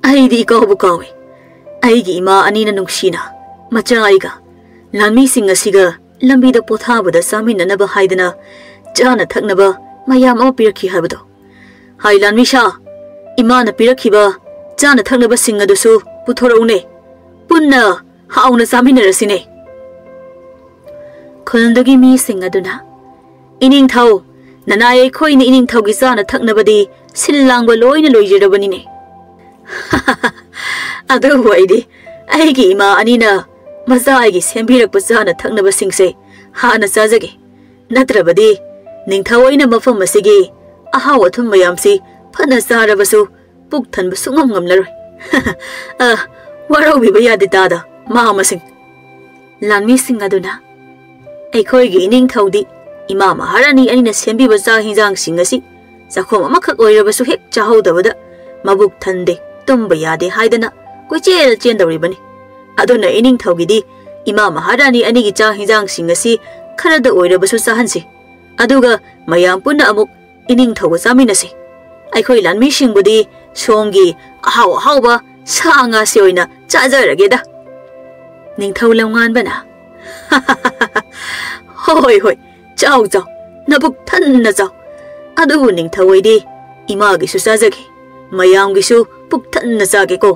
aidi kawbu kawi aigi ima anina nungsina macha aiga lanmi singa siga lambida pothabada saminanaba haidana chana thaknaba mayam ama pirakhi habado hai lanmi sha imana pirakhiba chana thaknaba singa dusu puthorउने punna hauna saminarasine khulndagi mi singa duna ining thau nanai khoini ining thau gi chana thaknabadi sillangba loina loijirabani ne adu waidi aigi ima anina maza aigi sembirak pasana thaknaba singse hana sajage natrabadi ningthau aina mafam asigi ahaw athum mayamsi phana sarabasu puk thanba sungam ngamlaroi warau biba yadi tada mama sing lanmi sing aduna aikhoi gi ining thaudi ima maharani anina sembiba cha hinjang singasi zakhom amakak oirabasu hek chahodabada mabuk thande tumba yade haidana koichel chendawribani aduna ining thawgidi ima maharani anigi cha hinjang singasi kharada oirabasu sahansi aduga mayam punna amuk ining thawga chaminasi aikhoi lanmi singbudi somgi ahaw ba sanga se oina chajarageda ningthau longan bana hoi chau nabuk thanna chau adu ningthau oidi ima gi su sajagi mayam gi su puk thanna chage ko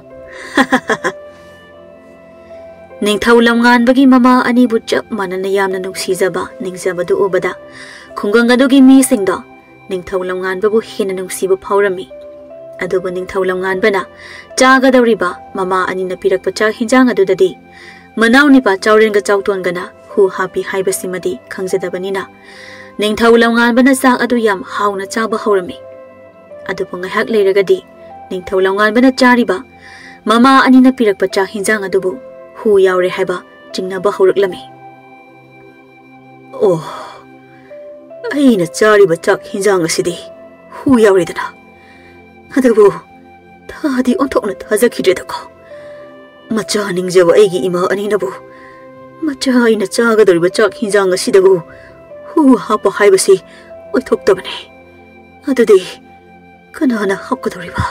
Ningthau longan bagi mama ani bu chap manana yamna nungsijaba ningjabadu ubada khungang adugi mi singda ningthau longan babu hina nungsiba phawrami adubu ningthau longan bana chaga dawriba mama ani na pirak pacha hinjang adudadi manaw ni pa chawrenga chawtongana hu happy haibasimadi khangjadabanina ningthau longan bana sak adu yam hauna chaba hawrami adubu ngahak leiragadi ningthau longan bana chariba mama ani na pirak pacha hinjang adubu hu yaure haiba jingnaba hawraklami oh aina chariba chak hinjang asidi hu yaure dana adubu thadi onthokna thajakhidredako macha ningjaba aigi ima aninabu macha aina chaga doriba chak hinjang asidabu hu hapa haibasi oithoktabane adudi kanana hapkadoriba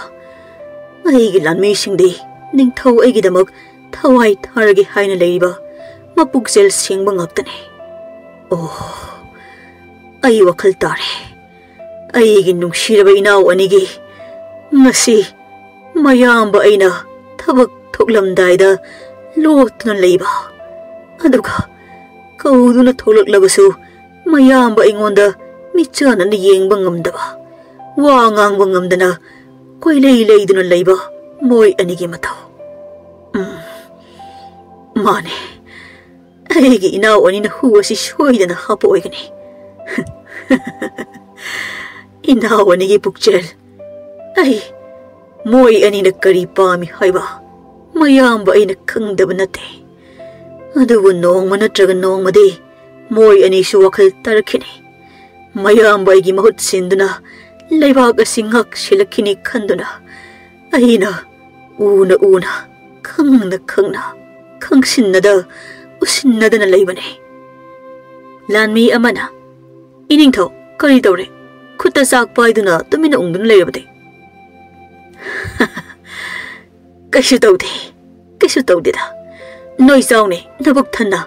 aigi lanmi singdi ningthau aigi damak thawai tharagi haina leiba mapuksel singba ngaktane oh ai wakhal tare aigi nungsiraba inaw anigi ngasi mayamba aina thabak thoklamdaida lotna leiba aduga kauduna tholaklabasu mayamba ingonda michana na yengba ngamdaba wa ngangba ngamdana koilei leiduna leiba moi anigi mataw mane ꯑꯩꯒꯤ ꯏꯅꯥꯎ ꯑꯅꯤꯅ ꯍꯨ ꯑꯁꯤ ꯁꯣꯏꯗꯅ ꯍꯥꯞꯄ ꯑꯣꯏꯒꯅꯤ ꯏꯅꯥꯎ ꯑꯅꯤꯒꯤ ꯄꯨꯛꯆꯦꯜ ꯑꯩ ꯃꯣꯏ ꯑꯅꯤꯅ ꯀꯔꯤ ꯄꯥꯝꯃꯤ ꯍꯥꯏꯕ ꯃꯌꯥꯝꯕ ꯑꯩꯅ ꯈꯪꯗꯕ ꯅꯠꯇꯦ ꯑꯗꯨꯕꯨ ꯅꯣꯡꯃ ꯅꯠꯇ꯭ꯔꯒ ꯅꯣꯡꯃꯗꯤ ꯃꯣꯏ ꯑꯅꯤꯁꯨ ꯋꯥꯈꯜ ꯇꯥꯔꯛꯈꯤꯅꯤ ꯃꯌꯥꯝꯕ ꯑꯩꯒꯤ ꯃꯍꯨꯠ ꯁꯤꯟꯗꯨꯅ ꯂꯩꯕꯥꯛ ꯑꯁꯤ ꯉꯥꯛ ꯁꯤꯜꯂꯛꯈꯤꯅꯤ ꯈꯟꯗꯨꯅ ꯑꯩꯅ ꯎꯅ ꯎꯅ ꯈꯪꯅ ꯈꯪꯅ ꯈꯪꯁꯤꯟꯅꯗ ꯎꯁꯤꯟꯅꯗꯅ ꯂꯩꯕꯅꯤ ꯂꯥꯟꯃꯤ ꯑꯃꯅ ꯏꯅꯤꯡꯊꯧ ꯀꯔꯤ ꯇꯧꯔꯦ ꯈꯨꯠꯇ ꯆꯥꯛ ꯄꯥꯏꯗꯨꯅ ꯇꯨꯃꯤꯟꯅ ꯎꯪꯗꯨꯅ ꯂꯩꯔꯕꯗꯤ ꯀꯩꯁꯨ ꯇꯧꯗꯦꯗ ꯅꯣꯏ ꯆꯥꯎꯅꯦ ꯅꯕꯨꯛ ꯊꯟꯅ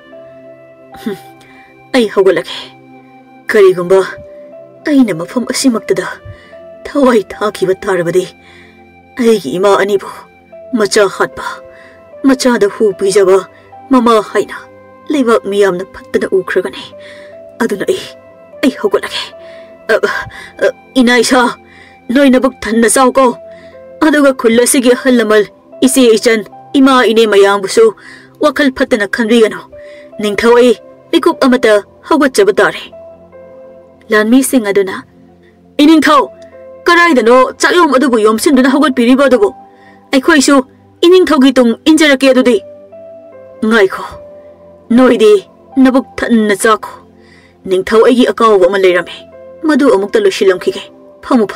ꯑꯩ ꯍꯧꯒꯠꯂꯒꯦ ꯀꯔꯤꯒꯨꯝꯕ ꯑꯩꯅ ꯃꯐꯝ ꯑꯁꯤꯃꯛꯇꯗ ꯊꯋꯥꯏ ꯊꯥꯈꯤꯕ ꯇꯥꯔꯕꯗꯤ ꯑꯩꯒꯤ ꯏꯃꯥ ꯑꯅꯤꯕꯨ ꯃꯆꯥ ꯍꯥꯠꯄ ꯃꯆꯥꯗ ꯍꯨ ꯄꯤꯖꯕ ꯃꯃꯥ ꯍꯥꯏꯅ ꯂꯩꯕꯥꯛ ꯃꯤꯌꯥꯝꯅ ꯐꯠꯇꯅ ꯎꯈ꯭ꯔꯒꯅꯤ ꯑꯗꯨꯅ ꯑꯩ ꯍꯧꯒꯠꯂꯒꯦ ꯏꯅꯥ ꯏꯁꯥ ꯅꯣꯏ ꯅꯕꯨꯛ ꯊꯟꯅ ꯆꯥꯎꯀꯣ ꯑꯗꯨꯒ ꯈꯨꯜ ꯑꯁꯤꯒꯤ ꯑꯍꯜ ꯂꯃꯟ ꯏꯆꯦ ꯏꯆꯟ ꯏꯃꯥ ꯏꯅꯦ ꯃꯌꯥꯝꯕꯨꯁꯨ ꯋꯥꯈꯜ ꯐꯠꯇꯅ ꯈꯟꯕꯤꯒꯅꯨ ꯅꯤꯡꯊꯧ ꯑꯩ ꯃꯤꯀꯨꯞ ꯑꯃꯇ ꯍꯧꯒꯠꯆꯕ ꯇꯥꯔꯦ ꯂꯥꯟꯃꯤꯁꯤꯡ ꯑꯗꯨꯅ ꯏꯅꯤꯡꯊꯧ ꯀꯔꯥꯏꯗꯅꯣ ꯆꯥꯛꯌꯣꯝ ꯑꯗꯨꯕꯨ ꯌꯣꯝꯁꯤꯟꯗꯨꯅ ꯍꯧꯒꯠꯄꯤꯔꯤꯕ ꯑꯗꯨꯕꯨ ꯑꯩꯈꯣꯏꯁꯨ ꯏꯅꯤꯡꯊꯧꯒꯤ ꯇꯨꯡ ꯏꯟꯖꯔꯛꯀꯦ ꯑꯗꯨꯗꯤ ꯉꯥꯏꯈꯣ ꯅꯣꯏꯗꯤ ꯅꯕꯨꯛ ꯊꯟꯅ ꯆꯥꯈꯣ ꯅꯤꯡꯊꯧ ꯑꯩꯒꯤ ꯑꯀꯥꯎꯕ ꯑꯃ ꯂꯩꯔꯝꯃꯤ ꯃꯗꯨ ꯑꯃꯨꯛꯇ ꯂꯣꯏꯁꯤꯜꯂꯝꯈꯤꯒꯦ ꯐꯝꯃꯨ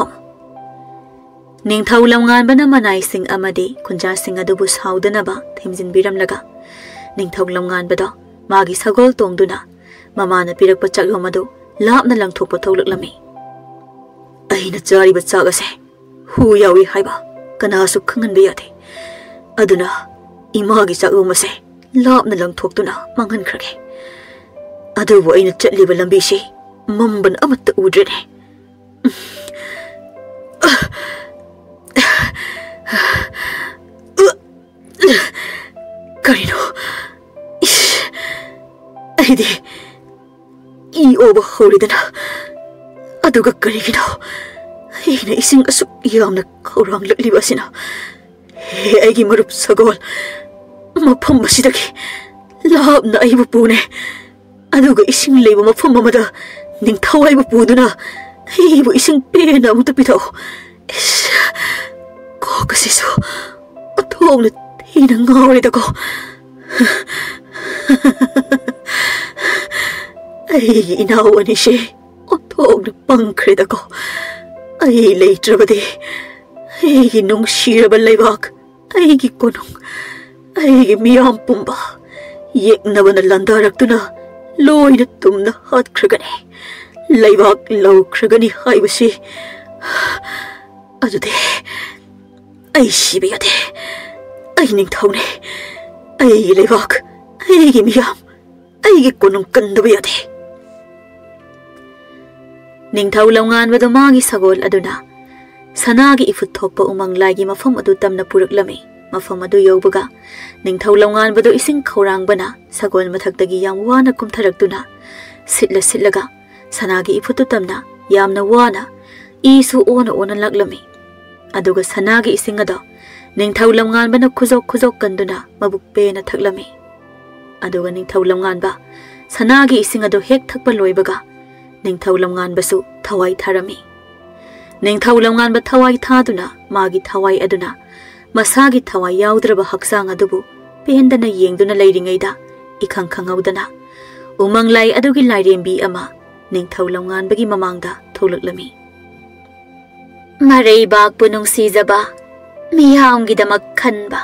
ꯅꯤꯡꯊꯧ ꯂꯝꯉꯥꯟꯕꯅ ꯃꯅꯥꯏꯁꯤꯡ ꯑꯃꯗꯤ ꯈꯨꯟꯖꯥꯁꯤꯡ ꯑꯗꯨꯕꯨ ꯁꯥꯎꯗꯅꯕ ꯊꯦꯝꯖꯤꯟꯕꯤꯔꯝꯂꯒ ꯅꯤꯡꯊꯧ ꯂꯝꯉꯥꯟꯕꯗꯣ ꯃꯥꯒꯤ ꯁꯒꯣꯜ ꯇꯣꯡꯗꯨꯅ ꯃꯃꯥꯅ ꯄꯤꯔꯛꯄ ꯆꯥꯛꯌꯣꯝ ꯑꯗꯨ ꯂꯥꯞꯅ ꯂꯪꯊꯣꯛꯄ ꯊꯣꯛꯂꯛꯂꯝꯃꯤ ꯑꯩꯅ ꯆꯥꯔꯤꯕ ꯆꯥꯛ ꯑꯁꯦ ꯍꯨ ꯌꯥꯎꯏ ꯍꯥꯏꯕ ꯀꯅꯥꯁꯨ ꯈꯪꯍꯟꯕ ꯌꯥꯗꯦ ꯑꯗꯨꯅ ꯏꯃꯥꯒꯤ ꯆꯥꯛꯌꯣꯝ ꯑꯁꯦ ꯂꯥꯞꯅ ꯂꯪꯊꯣꯛꯇꯨꯅ ꯃꯥꯡꯍꯟꯈ꯭ꯔꯒꯦ ꯑꯗꯨꯕꯨ ꯑꯩꯅ ꯆꯠꯂꯤꯕ ꯂꯝꯕꯤꯁꯤ ꯃꯝꯕꯅ ꯑꯃꯠꯇ ꯎꯗ꯭ꯔꯦꯅꯦ ꯀꯔꯤꯅꯣ ꯑꯩꯗꯤ ꯏ ꯑꯣꯕ ꯍꯧꯔꯤꯗꯅ ꯑꯗꯨꯒ ꯀꯔꯤꯒꯤꯅꯣ ꯑꯩꯅ ꯏꯁꯤꯡ ꯑꯁꯨꯛ ꯌꯥꯝꯅ ꯈꯧꯔꯥꯡꯂꯛꯂꯤꯕ ꯑꯁꯤꯅ ꯍꯦ ꯑꯩꯒꯤ ꯃꯔꯨꯞ ꯁꯒꯣꯜ ꯃꯐꯝ ꯑꯁꯤꯗꯒꯤ ꯂꯥꯞꯅ ꯑꯩꯕꯨ ꯄꯨꯅꯦ ꯑꯗꯨꯒ ꯏꯁꯤꯡ ꯂꯩꯕ ꯃꯐꯝ ꯑꯃꯗ ꯅꯤꯡꯊꯧ ꯑꯩꯕꯨ ꯄꯨꯗꯨꯅ ꯑꯩꯕꯨ ꯏꯁꯤꯡ ꯄꯦꯟꯅ ꯑꯃꯨꯛꯇ ꯄꯤꯊꯛꯎ ꯀꯣꯛ ꯑꯁꯤꯁꯨ ꯑꯣꯟꯊꯣꯛꯅ ꯊꯤꯅ ꯉꯥꯎꯔꯦꯗꯀꯣ ꯑꯩꯒꯤ ꯏꯅꯥꯎ ꯑꯅꯤꯁꯦ ꯑꯣꯟꯊꯣꯛꯅ ꯄꯪꯈ꯭ꯔꯦꯗꯀꯣ ꯑꯩ ꯂꯩꯇ꯭ꯔꯕꯗꯤ ꯑꯩꯒꯤ ꯅꯨꯡꯁꯤꯔꯕ ꯂꯩꯕꯥꯛ ꯑꯩꯒꯤ ꯀꯣꯅꯨꯡ ꯑꯩꯒꯤ ꯃꯤꯌꯥꯝ ꯄꯨꯝꯕ ꯌꯦꯛꯅꯕꯅ ꯂꯥꯟꯗꯥꯔꯛꯇꯨꯅ ꯂꯣꯏꯅ ꯇꯨꯝꯅ ꯍꯥꯠꯈ꯭ꯔꯒꯅꯤ ꯂꯩꯕꯥꯛ ꯂꯧꯈ꯭ꯔꯒꯅꯤ ꯍꯥꯏꯕꯁꯤ ꯑꯗꯨꯗꯤ ꯑꯩ ꯁꯤꯕ ꯌꯥꯗꯦ ꯑꯩ ꯅꯤꯡꯊꯧꯅꯦ ꯑꯩꯒꯤ ꯂꯩꯕꯥꯛ ꯑꯩꯒꯤ ꯃꯤꯌꯥꯝ ꯑꯩꯒꯤ ꯀꯣꯅꯨꯡ ꯀꯟꯗꯕ ꯌꯥꯗꯦ ꯅꯤꯡꯊꯧ ꯂꯝꯉꯥꯟꯕꯗ ꯃꯥꯒꯤ ꯁꯒꯣꯜ ꯑꯗꯨꯅ ꯁꯅꯥꯒꯤ ꯏꯐꯨꯠ ꯊꯣꯛꯄ ꯎꯃꯪ ꯂꯥꯏꯒꯤ ꯃꯐꯝ ꯑꯗꯨ ꯇꯝꯅ ꯄꯨꯔꯛꯂꯝꯃꯤ ꯃꯐꯝ ꯑꯗꯨ ꯌꯧꯕꯒ ꯅꯤꯡꯊꯧ ꯂꯝꯉꯥꯟꯕꯗꯨ ꯏꯁꯤꯡ ꯈꯧꯔꯥꯡꯕꯅ ꯁꯒꯣꯜ ꯃꯊꯛꯇꯒꯤ ꯌꯥꯝ ꯋꯥꯅ ꯀꯨꯝꯊꯔꯛꯇꯨꯅ ꯁꯤꯠꯂꯒ ꯁꯅꯥꯒꯤ ꯏꯐꯨꯠꯇꯨ ꯇꯝꯅ ꯌꯥꯝꯅ ꯋꯥꯅ ꯏꯁꯨ ꯑꯣꯅ ꯂꯥꯛꯂꯝꯃꯤ ꯑꯗꯨꯒ ꯁꯅꯥꯒꯤ ꯏꯁꯤꯡ ꯑꯗꯣ ꯅꯤꯡꯊꯧ ꯂꯝꯉꯥꯟꯕꯅ ꯈꯨꯖꯣꯛ ꯀꯟꯗꯨꯅ ꯃꯕꯨꯛ ꯄꯦꯟꯅ ꯊꯛꯂꯝꯃꯤ ꯑꯗꯨꯒ ꯅꯤꯡꯊꯧ ꯂꯝꯉꯥꯟꯕ ꯁꯅꯥꯒꯤ ꯏꯁꯤꯡ ꯑꯗꯣ ꯍꯦꯛ ꯊꯛꯄ ꯂꯣꯏꯕꯒ ꯅꯤꯡꯊꯧ ꯂꯝꯉꯥꯟꯕꯁꯨ ꯊꯋꯥꯏ ꯊꯥꯔꯝꯃꯤ ꯅꯤꯡꯊꯧ ꯂꯝꯉꯥꯟꯕ ꯊꯋꯥꯏ ꯊꯥꯗꯨꯅ ꯃꯥꯒꯤ ꯊꯋꯥꯏ ꯑꯗꯨꯅ ꯃꯁꯥꯒꯤ ꯊꯋꯥꯏ ꯌꯥꯎꯗ꯭ꯔꯕ ꯍꯛꯆꯥꯡ ꯑꯗꯨꯕꯨ ꯄꯦꯟꯗꯅ ꯌꯦꯡꯗꯨꯅ ꯂꯩꯔꯤꯉꯩꯗ ꯏꯈꯪ ꯈꯪꯍꯧꯗꯅ ꯎꯃꯪ ꯂꯥꯏ ꯑꯗꯨꯒꯤ ꯂꯥꯏꯔꯦꯝꯕꯤ ꯑꯃ ꯅꯤꯡꯊꯧ ꯂꯝꯉꯥꯟꯕꯒꯤ ꯃꯃꯥꯡꯗ ꯊꯣꯛꯂꯛꯂꯝꯃꯤ ꯃꯔꯩꯕꯥꯛꯄꯨ ꯅꯨꯡꯁꯤꯖꯕ ꯃꯤꯌꯥꯝꯒꯤꯗꯃꯛ ꯈꯟꯕ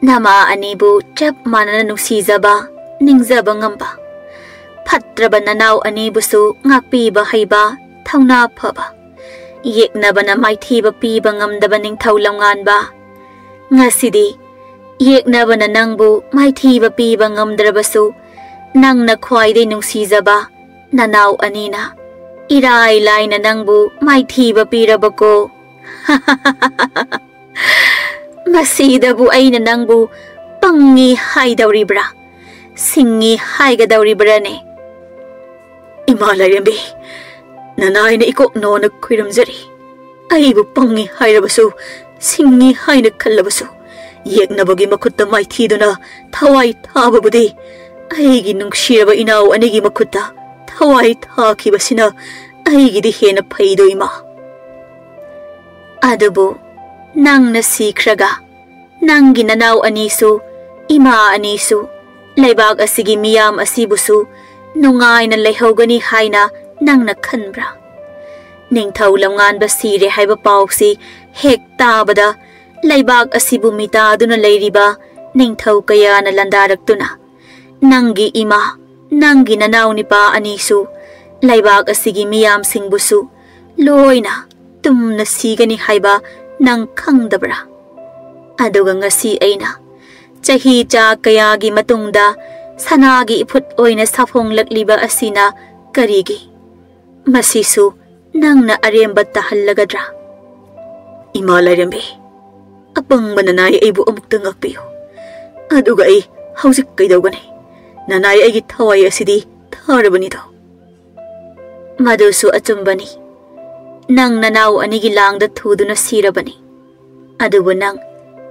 ꯅꯃꯥ ꯑꯅꯤꯕꯨ ꯆꯞ ꯃꯥꯟꯅꯅ ꯅꯨꯡꯁꯤꯖꯕ ꯅꯤꯡꯖꯕ ꯉꯝꯕ ꯐꯠꯇ꯭ꯔꯕ ꯅꯅꯥꯎ ꯑꯅꯤꯕꯨꯁꯨ ꯉꯥꯛꯄꯤꯕ ꯍꯩꯕ ꯊꯧꯅꯥ ꯐꯕ ꯌꯦꯛꯅꯕꯅ ꯃꯥꯏꯊꯤꯕ ꯄꯤꯕ ꯉꯝꯗꯕ ꯅꯤꯡꯊꯧ ꯂꯝꯉꯥꯟꯕ ꯉꯁꯤꯗꯤ ꯌꯦꯛꯅꯕꯅ ꯅꯪꯕꯨ ꯃꯥꯏꯊꯤꯕ ꯄꯤꯕ ꯉꯝꯗ꯭ꯔꯕꯁꯨ ꯅꯪꯅ ꯈ꯭ꯋꯥꯏꯗꯩ ꯅꯨꯡꯁꯤꯖꯕ ꯅꯅꯥꯎ ꯑꯅꯤꯅ ꯏꯔꯥꯏ ꯂꯥꯏꯅ ꯅꯪꯕꯨ ꯃꯥꯏꯊꯤꯕ ꯄꯤꯔꯕꯀꯣ ꯃꯁꯤꯗꯕꯨ ꯑꯩꯅ ꯅꯪꯕꯨ ꯄꯪꯉꯤ ꯍꯥꯏꯗꯧꯔꯤꯕ꯭ꯔꯥ ꯁꯤꯡꯉꯤ ꯍꯥꯏꯒꯗꯧꯔꯤꯕ꯭ꯔꯥꯅꯦ ꯏꯃꯥ ꯂꯥꯏꯔꯦꯝꯕꯤ ꯅꯅꯥꯏꯅ ꯏꯀꯣꯛ ꯅꯣꯅ ꯈꯨꯏꯔꯝꯖꯔꯤ ꯑꯩꯕꯨ ꯄꯪꯉꯤ ꯍꯥꯏꯔꯕꯁꯨ ꯁꯤꯡꯉꯤ ꯍꯥꯏꯅ ꯈꯜꯂꯕꯁꯨ ꯌꯦꯛꯅꯕꯒꯤ ꯃꯈꯨꯠꯇ ꯃꯥꯏꯊꯤꯗꯨꯅ ꯊꯋꯥꯏ ꯊꯥꯕꯕꯨꯗꯤ ꯑꯩꯒꯤ ꯅꯨꯡꯁꯤꯔꯕ ꯏꯅꯥꯎ ꯑꯅꯤꯒꯤ ꯃꯈꯨꯠꯇ ꯊꯋꯥꯏ ꯊꯥꯈꯤꯕꯁꯤꯅ ꯑꯩꯒꯤꯗꯤ ꯍꯦꯟꯅ ꯐꯩꯗꯣ ꯏꯃꯥ. ꯑꯗꯨꯕꯨ ꯅꯪꯅ ꯁꯤꯈ꯭ꯔꯒ ꯅꯪꯒꯤ ꯅꯅꯥꯎ ꯑꯅꯤꯁꯨ ꯏꯃꯥ ꯑꯅꯤꯁꯨ ꯂꯩꯕꯥꯛ ꯑꯁꯤꯒꯤ ꯃꯤꯌꯥꯝ ꯑꯁꯤꯕꯨꯁꯨ ꯅꯨꯡꯉꯥꯏꯅ ꯂꯩꯍꯧꯒꯅꯤ ꯍꯥꯏꯅ ꯅꯪꯅ ꯈꯟꯕ꯭ꯔꯥ? ꯅꯤꯡꯊꯧ ꯂꯝꯉꯥꯟꯕ ꯁꯤꯔꯦ ꯍꯥꯏꯕ ꯄꯥꯎꯁꯤ ꯍꯦꯛ ꯇꯥꯕꯗ ꯂꯩꯕꯥꯛ ꯑꯁꯤꯕꯨ ꯃꯤꯇꯥꯗꯨꯅ ꯂꯩꯔꯤꯕ ꯅꯤꯡꯊꯧ ꯀꯌꯥꯅ ꯂꯥꯟꯗꯥꯔꯛꯇꯨꯅ ꯅꯪꯒꯤ ꯏꯃꯥ ꯅꯪꯒꯤ ꯅꯅꯥꯎ ꯅꯤꯄꯥ ꯑꯅꯤꯁꯨ ꯂꯩꯕꯥꯛ ꯑꯁꯤꯒꯤ ꯃꯤꯌꯥꯝꯁꯤꯡꯕꯨꯁꯨ ꯂꯣꯏꯅ ꯇꯨꯝꯅ ꯁꯤꯒꯅꯤ ꯍꯥꯏꯕ ꯅꯪ ꯈꯪꯗꯕ꯭ꯔꯥ? ꯑꯗꯨꯒ ꯉꯁꯤ ꯑꯩꯅ ꯆꯍꯤ ꯆꯥ ꯀꯌꯥꯒꯤ ꯃꯇꯨꯡꯗ ꯁꯅꯥꯒꯤ ꯏꯐꯨꯠ ꯑꯣꯏꯅ ꯁꯥꯐꯣꯡꯂꯛꯂꯤꯕ ꯑꯁꯤꯅ ꯀꯔꯤꯒꯤ? ꯃꯁꯤꯁꯨ ꯅꯪꯅ ꯑꯔꯦꯝꯕ ꯇꯥꯍꯜꯂꯒꯗ꯭ꯔꯥ? ꯏꯃꯥ ꯂꯥꯏꯔꯦꯝꯕꯤ, ꯑꯄꯪꯕ ꯅꯅꯥꯏ ꯑꯩꯕꯨ ꯑꯃꯨꯛꯇ ꯉꯥꯛꯄꯤꯌꯨ. ꯑꯗꯨꯒ ꯑꯩ ꯍꯧꯖꯤꯛ ꯀꯩꯗꯧꯒꯅꯤ? ꯅꯅꯥꯏ ꯑꯩꯒꯤ ꯊꯋꯥꯏ ꯑꯁꯤꯗꯤ ꯊꯥꯔꯕꯅꯤꯗꯣ. ꯃꯗꯨꯁꯨ ꯑꯆꯨꯝꯕꯅꯤ. ꯅꯪ ꯅꯅꯥꯎ ꯑꯅꯤꯒꯤ ꯂꯥꯡꯗ ꯊꯨꯗꯨꯅ ꯁꯤꯔꯕꯅꯤ. ꯑꯗꯨꯕꯨ ꯅꯪ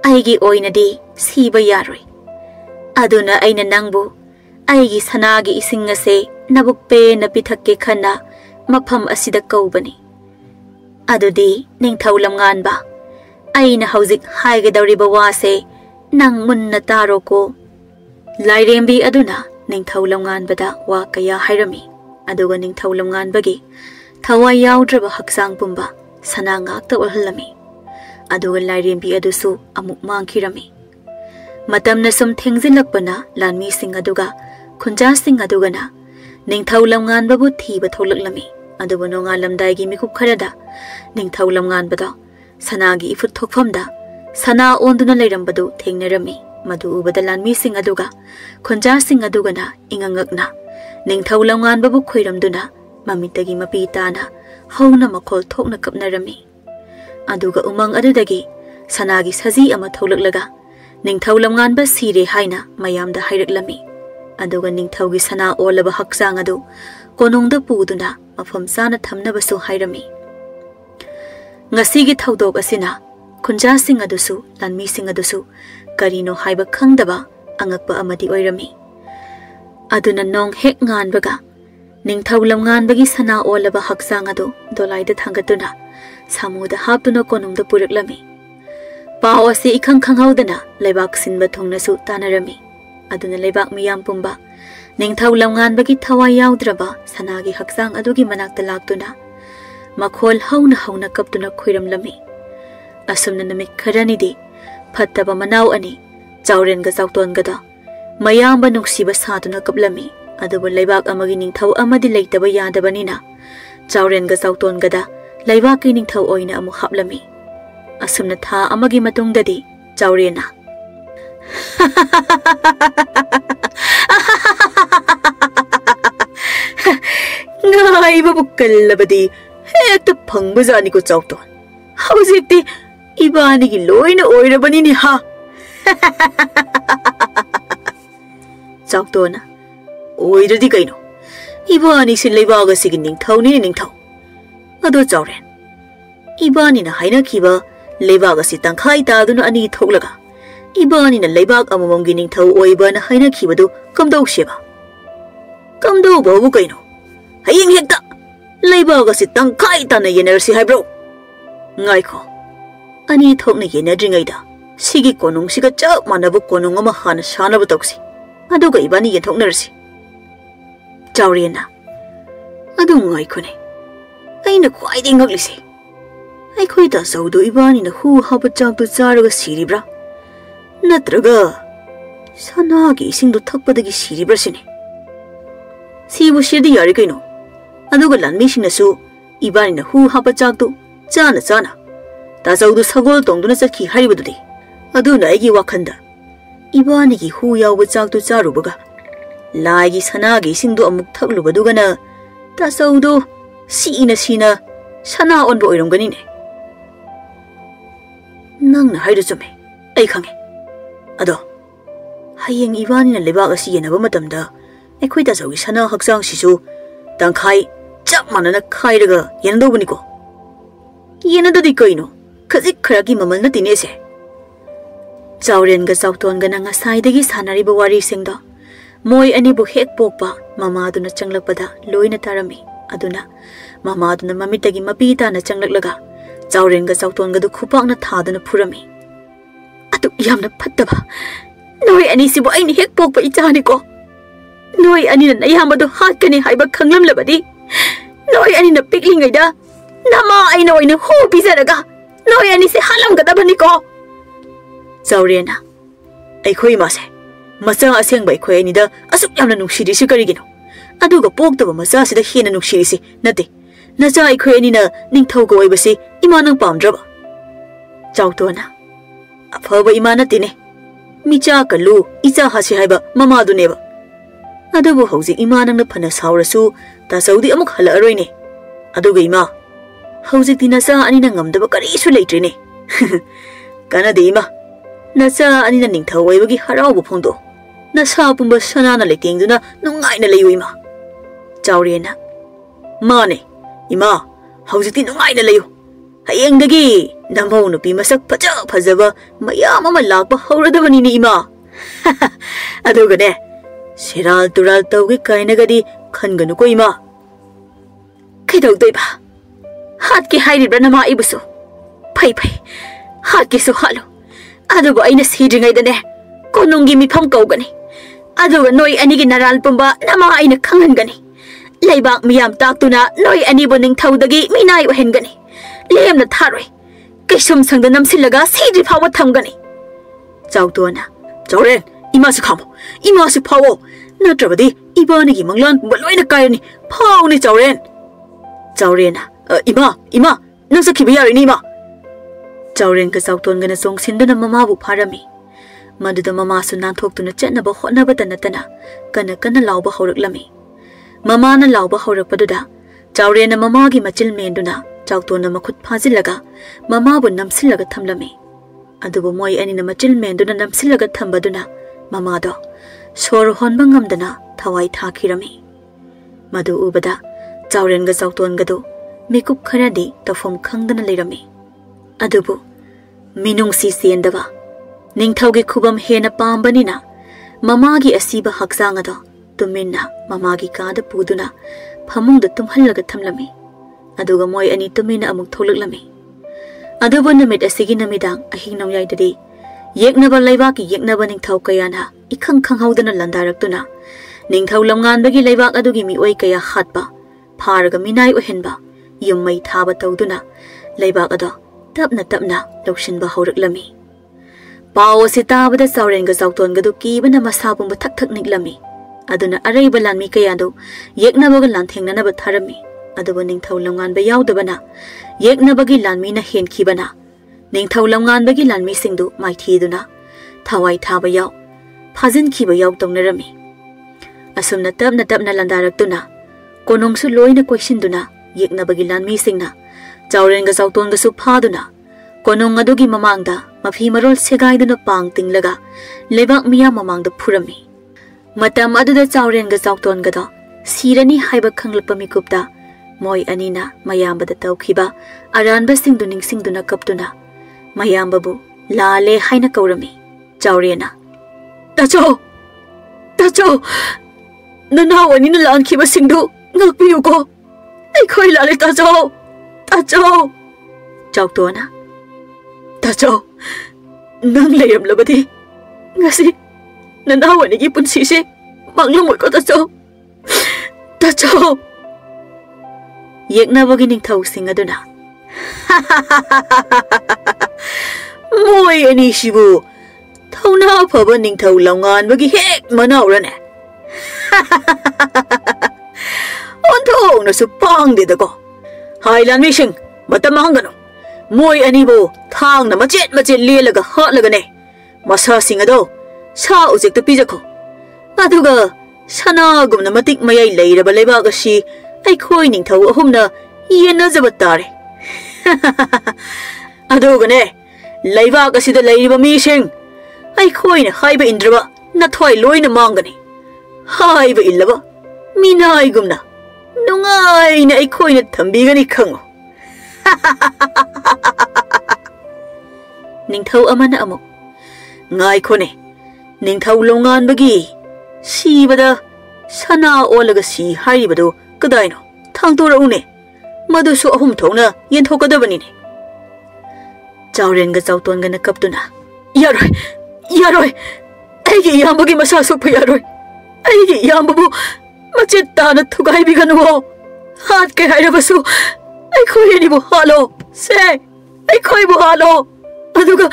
ꯑꯩꯒꯤ ꯑꯣꯏꯅꯗꯤ ꯁꯤꯕ ꯌꯥꯔꯣꯏ. ꯑꯗꯨꯅ ꯑꯩꯅ ꯅꯪꯕꯨ ꯑꯩꯒꯤ ꯁꯅꯥꯒꯤ ꯏꯁꯤꯡ ꯑꯁꯦ ꯅꯕꯨꯛ ꯄꯦꯟꯅ ꯄꯤꯊꯛꯀꯦ ꯈꯟꯅ ꯃꯐꯝ ꯑꯁꯤꯗ ꯀꯧꯕꯅꯤ. ꯑꯗꯨꯗꯤ ꯅꯤꯡꯊꯧ ꯂꯝꯉꯥꯟꯕ, ꯑꯩꯅ ꯍꯧꯖꯤꯛ ꯍꯥꯏꯒꯗꯧꯔꯤꯕ ꯋꯥꯁꯦ ꯅꯪ ꯃꯨꯟꯅ ꯇꯥꯔꯣꯀꯣ. ꯂꯥꯏꯔꯦꯝꯕꯤ ꯑꯗꯨꯅ ꯅꯤꯡꯊꯧ ꯂꯝꯉꯥꯟꯕꯗ ꯋꯥ ꯀꯌꯥ ꯍꯥꯏꯔꯝꯃꯤ. ꯑꯗꯨꯒ ꯅꯤꯡꯊꯧ ꯂꯝꯉꯥꯟꯕꯒꯤ ꯊꯋꯥꯏ ꯌꯥꯎꯗ꯭ꯔꯕ ꯍꯛꯆꯥꯡ ꯄꯨꯝꯕ ꯁꯅꯥ ꯉꯥꯛꯇ ꯑꯣꯜꯍꯜꯂꯝꯃꯤ. ꯑꯗꯨꯒ ꯂꯥꯏꯔꯦꯝꯕꯤ ꯑꯗꯨꯁꯨ ꯑꯃꯨꯛ ꯃꯥꯡꯈꯤꯔꯝꯃꯤ. ꯃꯇꯝꯅ ꯁꯨꯝ ꯊꯦꯡꯖꯤꯜꯂꯛꯄꯅ ꯂꯥꯟꯃꯤꯁꯤꯡ ꯑꯗꯨꯒ ꯈꯨꯟꯖꯥꯁꯤꯡ ꯑꯗꯨꯒꯅ ꯅꯤꯡꯊꯧ ꯂꯝꯉꯥꯟꯕꯕꯨ ꯊꯤꯕ ꯊꯣꯛꯂꯛꯂꯝꯃꯤ. ꯑꯗꯨꯕꯨ ꯅꯣꯡꯉꯥꯜꯂꯝꯗꯥꯏꯒꯤ ꯃꯤꯀꯨꯞ ꯈꯔꯗ ꯅꯤꯡꯊꯧ ꯂꯝꯉꯥꯟꯕꯗ ꯁꯅꯥꯒꯤ ꯏꯐꯨꯠ ꯊꯣꯛꯐꯝꯗ ꯁꯅꯥ ꯑꯣꯟꯗꯨꯅ ꯂꯩꯔꯝꯕꯗꯨ ꯊꯦꯡꯅꯔꯝꯃꯤ. ꯃꯗꯨ ꯎꯕꯗ ꯂꯥꯟꯃꯤꯁꯤꯡ ꯑꯗꯨꯒ ꯈꯨꯟꯖꯥꯁꯤꯡ ꯑꯗꯨꯒꯅ ꯏꯉꯛꯉꯛꯅ ꯅꯤꯡꯊꯧ ꯂꯝꯉꯥꯟꯕꯕꯨ ꯈꯣꯏꯔꯝꯗꯨꯅ ꯃꯃꯤꯠꯇꯒꯤ ꯃꯄꯤ ꯇꯥꯅ ꯍꯧꯅ ꯃꯈꯣꯜ ꯊꯣꯛꯅ ꯀꯞꯅꯔꯝꯃꯤ. ꯑꯗꯨꯒ ꯎꯃꯪ ꯑꯗꯨꯗꯒꯤ ꯁꯅꯥꯒꯤ ꯁꯖꯤ ꯑꯃ ꯊꯣꯛꯂꯛꯂꯒ ꯅꯤꯡꯊꯧ ꯂꯝꯉꯥꯟꯕ ꯁꯤꯔꯦ ꯍꯥꯏꯅ ꯃꯌꯥꯝꯗ ꯍꯥꯏꯔꯛꯂꯝꯃꯤ. ꯑꯗꯨꯒ ꯅꯤꯡꯊꯧꯒꯤ ꯁꯅꯥ ꯑꯣꯜꯂꯕ ꯍꯛꯆꯥꯡ ꯑꯗꯨ ꯀꯣꯅꯨꯡꯗ ꯄꯨꯗꯨꯅ ꯃꯐꯝ ꯆꯥꯅ ꯊꯝꯅꯕꯁꯨ ꯍꯥꯏꯔꯝꯃꯤ. ꯉꯁꯤꯒꯤ ꯊꯧꯗꯣꯛ ꯑꯁꯤꯅ ꯈꯨꯟꯖꯥꯁꯤꯡ ꯑꯗꯨꯁꯨ ꯂꯥꯟꯃꯤꯁꯤꯡ ꯑꯗꯨꯁꯨ ꯀꯔꯤꯅꯣ ꯍꯥꯏꯕ ꯈꯪꯗꯕ ꯑꯉꯛꯄ ꯑꯃꯗꯤ ꯑꯣꯏꯔꯝꯃꯤ. ꯑꯗꯨꯅ ꯅꯣꯡ ꯍꯦꯛ ꯉꯥꯟꯕꯒ ꯅꯤꯡꯊꯧ ꯂꯝꯉꯥꯟꯕꯒꯤ ꯁꯅꯥ ꯑꯣꯜꯂꯕ ꯍꯛꯆꯥꯡ ꯑꯗꯨ ꯗꯣꯂꯥꯏꯗ ꯊꯥꯡꯒꯠꯇꯨꯅ ꯁꯥꯃꯨꯗ ꯍꯥꯞꯇꯨꯅ ꯀꯣꯅꯨꯡꯗ ꯄꯨꯔꯛꯂꯝꯃꯤ. ꯄꯥꯎ ꯑꯁꯤ ꯏꯈꯪ ꯈꯪꯍꯧꯗꯅ ꯂꯩꯕꯥꯛ ꯁꯤꯟꯕ ꯊꯨꯡꯅꯁꯨ ꯇꯥꯟꯅꯔꯝꯃꯤ. ꯑꯗꯨꯅ ꯂꯩꯕꯥꯛ ꯃꯤꯌꯥꯝ ꯄꯨꯝꯕ ꯅꯤꯡꯊꯧ ꯂꯝꯉꯥꯟꯕꯒꯤ ꯊꯋꯥꯏ ꯌꯥꯎꯗ꯭ꯔꯕ ꯁꯅꯥꯒꯤ ꯍꯛꯆꯥꯡ ꯑꯗꯨꯒꯤ ꯃꯅꯥꯛꯇ ꯂꯥꯛꯇꯨꯅ ꯃꯈꯣꯜ ꯍꯧꯅ ꯍꯧꯅ ꯀꯞꯇꯨꯅ ꯈꯣꯏꯔꯝꯂꯝꯃꯤ. ꯑꯁꯨꯝꯅ ꯅꯨꯃꯤꯠ ꯈꯔꯅꯤꯗꯤ ꯐꯠꯇꯕ ꯃꯅꯥꯎ ꯑꯅꯤ ꯆꯥꯎꯔꯦꯟꯒ ꯆꯥꯎꯇꯣꯟꯒꯗ ꯃꯌꯥꯝꯕ ꯅꯨꯡꯁꯤꯕ ꯁꯥꯗꯨꯅ ꯀꯞꯂꯝꯃꯤ. ꯑꯗꯨꯕꯨ ꯂꯩꯕꯥꯛ ꯑꯃꯒꯤ ꯅꯤꯡꯊꯧ ꯑꯃꯗꯤ ꯂꯩꯇꯕ ꯌꯥꯗꯕꯅꯤꯅ ꯆꯥꯎꯔꯦꯟꯒ ꯆꯥꯎꯇꯣꯟꯒꯗ ꯂꯩꯕꯥꯛꯀꯤ ꯅꯤꯡꯊꯧ ꯑꯣꯏꯅ ꯑꯃꯨꯛ ꯍꯥꯞꯂꯝꯃꯤ. ꯑꯁꯨꯝꯅ ꯊꯥ ꯑꯃꯒꯤ ꯃꯇꯨꯡꯗꯗꯤ ꯆꯥꯎꯔꯦꯟꯅ ꯉꯥꯏꯕꯕꯨ ꯀꯜꯂꯕꯗꯤ ꯍꯦꯛꯇ ꯐꯪꯕꯖꯥꯠꯅꯤꯀꯣ ꯆꯥꯎꯇꯣꯟ. ꯍꯧꯖꯤꯛꯇꯤ 이바니기 로이는 오이러버니니 하. ꯆꯥꯎꯇꯣꯟꯅ 오이러디 ꯀꯩꯅꯣ 이바니ꯁꯤ ꯂꯩꯕꯥꯛ ꯑꯁꯤꯒꯤ ꯅꯤꯡꯊꯧꯅꯤ ꯅꯤꯡꯊꯧ. ꯑꯗꯣ ꯆꯥꯎꯔꯦꯟ 이바니ꯅ ꯍꯥꯏꯅꯈꯤꯕ ꯂꯩꯕꯥꯛ ꯑꯁꯤ ꯇꯪꯈꯥꯏ ꯇꯥꯗꯨꯅ ꯑꯅꯤ ꯊꯣꯛꯂꯒ 이바니ꯅ ꯂꯩꯕꯥꯛ ꯑꯃꯃꯝꯒꯤ ꯅꯤꯡꯊꯧ ꯑꯣꯏꯕꯅ ꯍꯥꯏꯅꯈꯤꯕꯗꯨ ꯀꯝꯗꯧꯁꯦꯕ? ꯀꯝꯗꯧꯕꯕꯨ ꯀꯩꯅꯣ? ꯍꯌꯦꯡ ꯍꯦꯛꯇ ꯂꯩꯕꯥꯛ ꯑꯁꯤ ꯇꯪꯈꯥꯏ ꯇꯥꯅ ꯌꯦꯟꯅꯔꯁꯤ ꯍꯥꯏꯕ꯭ꯔꯣ? ꯉꯥꯏꯈꯣ, ꯑꯅꯤ ꯊꯣꯛꯅ ꯌꯦꯟꯅꯗ꯭ꯔꯤꯉꯩꯗ ꯁꯤꯒꯤ ꯀꯣꯅꯨꯡꯁꯤꯒ ꯆꯞ ꯃꯥꯟꯅꯕ ꯀꯣꯅꯨꯡ ꯑꯃ ꯍꯥꯟꯅ ꯁꯥꯅꯕ ꯇꯧꯁꯤ. ꯑꯗꯨꯒ 이바니 ꯌꯦꯟꯊꯣꯛꯅꯔꯁꯤ. ꯆꯥꯎꯔꯦꯟꯅ ꯑꯗꯨ ꯉꯥꯏꯈꯣꯅꯦ, ꯑꯩꯅ ꯈ꯭ꯋꯥꯏꯗꯒꯤ ꯉꯛꯂꯤꯁꯦ ꯑꯩꯈꯣꯏ ꯇꯥꯆꯧꯗꯣ 이바니ꯅ ꯍꯨ ꯍꯥꯞꯄ ꯆꯥꯛꯇꯨ ꯆꯥꯔꯒ ꯁꯤꯔꯤꯕ꯭ꯔꯥ ꯅꯠꯇ꯭ꯔꯒ ꯁꯅꯥꯒꯤ ꯏꯁꯤꯡꯗꯨ ꯊꯛꯄꯗꯒꯤ ꯁꯤꯔꯤꯕ꯭ꯔꯥ ꯁꯤꯅꯤ. ꯁꯤꯕꯨ ꯁꯤꯔꯗꯤ ꯌꯥꯔꯦ ꯀꯩꯅꯣ. ꯑꯗꯨꯒ ꯂꯥꯟꯃꯤꯁꯤꯡꯅꯁꯨ 이바니ꯅ ꯍꯨ ꯍꯥꯞꯄ ꯆꯥꯛꯇꯨ ꯆꯥꯅ ꯆꯥꯅ ꯇꯥꯆꯧꯗꯨ ꯁꯒꯣꯜ ꯇꯣꯡꯗꯨꯅ ꯆꯠꯈꯤ ꯍꯥꯏꯔꯤꯕꯗꯨꯗꯤ. ꯑꯗꯨꯅ ꯑꯩꯒꯤ ꯋꯥꯈꯟꯗ 이바니ꯒꯤ ꯍꯨ ꯌꯥꯎꯕ ꯆꯥꯛꯇꯨ ꯆꯥꯔꯨꯕꯒ ꯂꯥꯏꯒꯤ ꯁꯅꯥꯒꯤ ꯏꯁꯤꯡꯗꯨ ꯑꯃꯨꯛ ꯊꯛꯂꯨꯕꯗꯨꯒꯅ ꯇꯥꯆꯧꯗꯨ ꯁꯤꯅ ꯁꯅꯥ ꯑꯣꯟꯕ ꯑꯣꯏꯔꯝꯒꯅꯤꯅꯦ. ꯅꯪꯅ ꯍꯥꯏꯗꯨ ꯆꯨꯝꯃꯦ, ꯑꯩ ꯈꯪꯉꯦ. ꯑꯗꯣ ꯍꯌꯦꯡ 이바니ꯅ ꯂꯩꯕꯥꯛ ꯑꯁꯤ ꯌꯦꯟꯅꯕ ꯃꯇꯝꯗ ꯑꯩꯈꯣꯏ ꯇꯥꯆꯧꯒꯤ ꯁꯅꯥ ꯍꯛꯆꯥꯡꯁꯤꯁꯨ ꯇꯪꯈꯥꯏ ꯆꯞ ꯃꯥꯟꯅꯅ ꯈꯥꯏꯔꯒ ꯌꯦꯟꯅꯗꯧꯕꯅꯤꯀꯣ. ꯌꯦꯟꯅꯗꯗꯤ ꯀꯩꯅꯣ, ꯈꯖꯤꯛ ꯈꯔꯒꯤ ꯃꯃꯜ ꯅꯠꯇꯦꯅꯦꯁꯦ. ꯆꯥꯎꯔꯦꯟꯒ ꯆꯥꯎꯇꯣꯟꯒꯅ ꯉꯁꯥꯏꯗꯒꯤ ꯁꯥꯟꯅꯔꯤꯕ ꯋꯥꯔꯤꯁꯤꯡꯗꯣ Moi anibu hek pokpa mama duna changlakpada loina tarami aduna mama duna mamitagi mapita na changlaklaga chauren ga chauton ga du khupak na thaduna phurami atu yamna phattaba noi ani sibu aini hek pokpa ichani ko noi ani na yamba du hatkani haiba khanglam labadi noi ani na piklingai da nama aina oina ho bizaraga noi ani se halam ga dabani ko chaurena ai khoi ma se macha aseng bai khoi ani da asuk yamna nuksiri si karigino aduga poktaba macha sida hena nuksiri si nate nacha ai khoi ani na Ningthou go oibasi ima nang pamdraba chautona afaba ima natine micha kalu icha hasi haiba mama du neba adubu hauji ima nang na phana saurasu ta saudi amuk hala aroine aduga ima hauji tinasa ani na ngamdaba kari su leitrine kana de ima nacha ani na Ningthou oibagi haraubu phongdo nasa pumba sana na letengduna nungai na leyu ima chaurena mane ima hauji nungai na leyu hayengdagi namau nupi masak phaja phajaba mayam ama lakpa hauradabani ni ima aduga ne siral tural tawgi kainagadi khanganu ko ima kaidau toiba hat ki hairibra nama ibusu phai phai hat ki su halu adugo aina sidringai dane konungi mifam kaugani aduga noi anigi naral pumba nama aina khangangani leibak miyam taktuna noi ani bo Ningthou dagi minai ohengani lemna tharoi kaisum sangda namsilaga sidri phawa thamgani chautona chauren ima su khamo ima su phawo natrabadi ibani gi manglan baloina kairani phawni chaurena ima nang sakhiba yari ni ma chauren ka chauton gana song sindana mama bu pharami maduda mama su nan thoktuna chatnaba hotnaba tanatana kana lauba horaklami mama na lauba horakpaduda chauren na mama gi machil menduna chauton na makhut phajilaga mama bu namsilaga thamlami adubu moi ani na machil menduna namsilaga thambaduna mama do sor honba ngamdana thawai thakirami madu ubada chauren ga chauton ga do mekup kharadi tafom khangdana leirami adubu minungsi sendaba Ningthou gi khubam hena pambanina mama gi asiba hakjang ado tuminna mama gi kada puduna phamung da tumhallaga thamlami aduga moi ani tumina amuk tholaklami adubu namit asigi namidang ahing nawyai dadi yeknaba leiba ki yeknaba Ningthou kayana ikhang khanghaudana landaraktuna Ningthou lamngan bagi leibak adugi mi oi kaya khatba pharaga minai ohenba yummai thaba tawduna leibak ado tapna laushinba horaklami paw sitabada sauren ga sauton ga du kibana masabum ba thak niklami aduna araiba lanmi kayado yeknaba ga lanthengna na ba tharami aduba Ningthou lamngan ba yaudabana yeknaba gi lanmi na hen khibana Ningthou lamngan ba gi lanmi singdu mai thiduna thawai thaba yaw phajin khiba yaw tongnarami asumna tapna landaraktuna konongsu loina quesinduna yeknaba gi lanmi singna chauren ga sauton ga su phaduna konong adugi mamangda mafi marol segaiduna pang tinglaga lebak miya mamangda phurami matam aduda chauren ga sauton ga do sirani haiba khanglapa mikupta moi anina mayambada tawkhiba aranba singdu ningsingduna kaptuna mayambabu lale haina kaurami chaurena tacho nanaw anina lankhiba singdu ngakpiyu ko ai khoi lale tacho chautona tacho nang layam labadi ngasi nanaw anigi punsi se manglamoy ko tacho yeknabagi Ningthou sing aduna moi ani sibu thawna phaba Ningthou lamngan bagi hek manawrane onthong na su pangde da ko hailan mising matamangano moi anibo thang na machet lelaga hatlaga ne masa singado sa ujek ta pijakho aduga sana gumna matik mayai leiraba leibaga si ai khoi Ningthou ahumna yena jabatare aduga ne leibaga sida leiriba mising ai khoi na haiba indraba na thoi loina mangani haiba illaba minai gumna nungai na ai khoi na thambigani khango Ningthou amana amuk ngai khone Ningthou longan bagi Sibada sana olaga si haribado kadaino thangtora une madu su ahum thongna yen thokadabani ne Chauren ga chauton ga nakaptuna yaroi yaroi aigi yambagi masa sokpa yaroi aigi yambabu machet tana thugai biganu hat ke hairabasu ai khoi ni bu halo se ai khoi bu halo aduga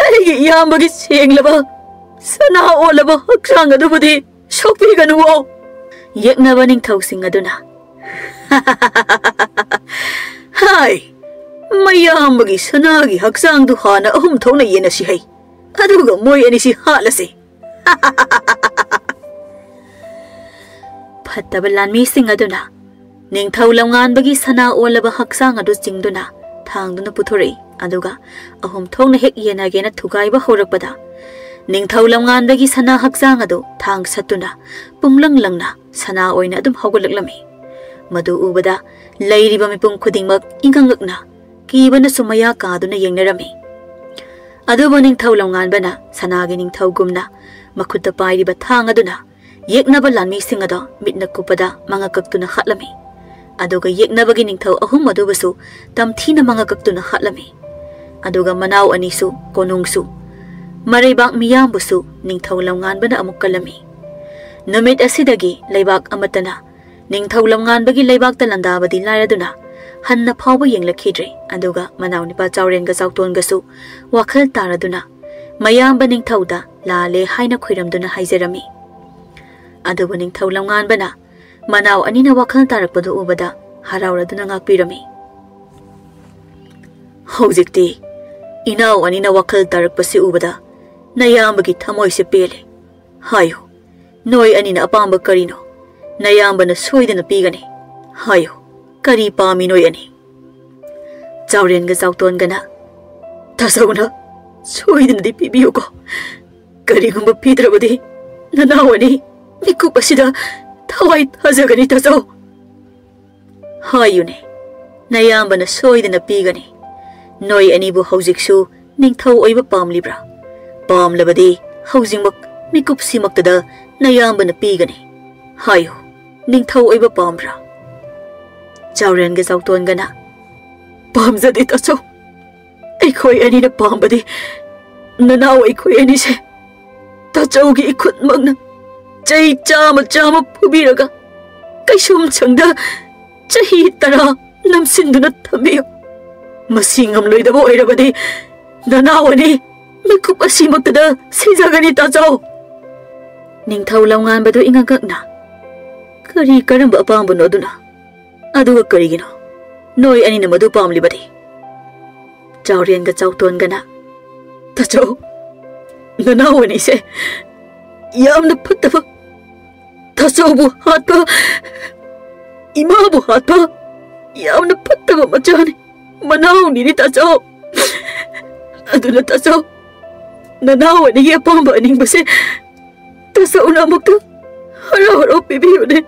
aigi yambagi senglaba sana olaba haksang adubudi sokpi ganu yeknaba Ningthou sing aduna hai mayambagi sanagi haksang du hana ahum thona yena si hai aduga moi ani si halase phattaba lanmi sing aduna Ningthou lamngan bagi sana olaba haksang adu chingduna thangduna puthori aduga ahum thona hek yena gena thugai ba horakpada Ningthou lamngan bagi sana haksang adu thang satuna punglang langna sana oina adum hogolaklami madu ubada lairiba mipung khudingmak ingangakna kibana sumaya kaduna yengnarami aduba Ningthou lamngan bana sanagi Ningthou gumna makhutta pairiba thang aduna yeknaba lanmi singada mitna kupada manga kaktuna khatlami aduga yeknabagi Ningthou ahum adubasu tamthina manga kaktuna khatlami aduga manaw anisu konungsu Maribak miyambusu Ningthou lamngan bana amuk kalami numit asidagi laibak amatana Ningthou lamngan bagi laibak talandabadi lairaduna hanna phawba yenglakhidre aduga manaw nipa Chauren ga chauton gasu wakhal taraduna mayamba Ningthou da lale haina khoiramduna haijarami aduba Ningthou lamngan bana manaw anina wakhal tarakpadu ubada harawraduna ngakpirami hojikti inaw anina wakhal tarakpasi ubada Nayambagi thamoy se pele hayo noi anina apamba karino nayamba na soidana pigani hayo kari pami noi ani Chauren ga chauton gana tasauna soidana di pibiyo ko kari gumba pidrabadi nanawani mikup asida thawai thajagani tasau hayo ne nayamba na soidana pigani noi ani bu hojiksu Ningthou oiba pamlibra Pam labadi housing mak mikup simaktada nayamba na pigani hayo Ningthou oiba pamra Chauren ga chauton gana pamjadi taso aikhoi ani na pambadi nanaw aikhoi ani se tacho gi ikhut magna chai chama phubiraga kaisum changda chahi tara namsinduna thabiyo masingam loidaba oirabadi nanaw ani Mikup asimaktada sijagani tacho Ningthou lamngan badu ingagakna kari karamba apambuno aduna aduga karigino noi anina madu pamlibadi Chauren ga chauton gana tacho nanawani se yamna phattaba tacho bu hatpa ima bu hatpa yamna phattaba machani manaw ni tacho aduna tacho Nanawa ni apamba aning base tasauna mukta haro pibiyune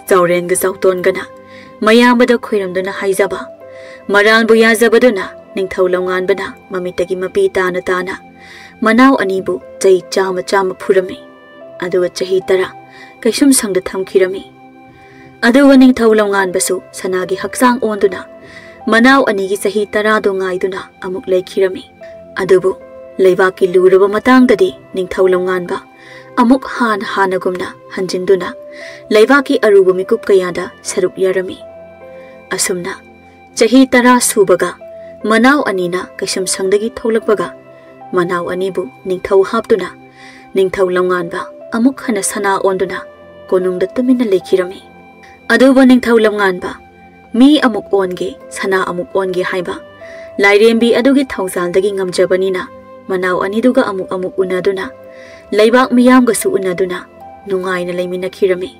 Chauren ga chauton gana mayambada khoiramduna haijaba maran bu yazabaduna Ningthou lamngan bana mamitagi mapi tana tana manaw anibu chai chama phurami aduga chahi tara kaisum sangda thamkhirami aduga Ningthou lamngan basu sanagi haksang onduna manaw anigi chahi tara do ngaiduna amuk leikhirami adubu leibaki luraba matangdadi Ningthou lamngan ba amuk hanagumna hanjinduna leibaki aruba mikup kayada saruk yarami asumna chahi tara subaga manaw anina kaisum sangdagi tholakbaga manaw anibu Ningthou haptuna Ningthou lamngan ba amuk hana sana onduna konungda tumina lekhirami aduba Ningthou lamngan ba mi amuk onge sana amuk onge haiba lairembi adugi thawzaldagi ngamjabanina manaw aniduga amuk unaduna laibak miyamgasu unaduna nungaina leiminakhirami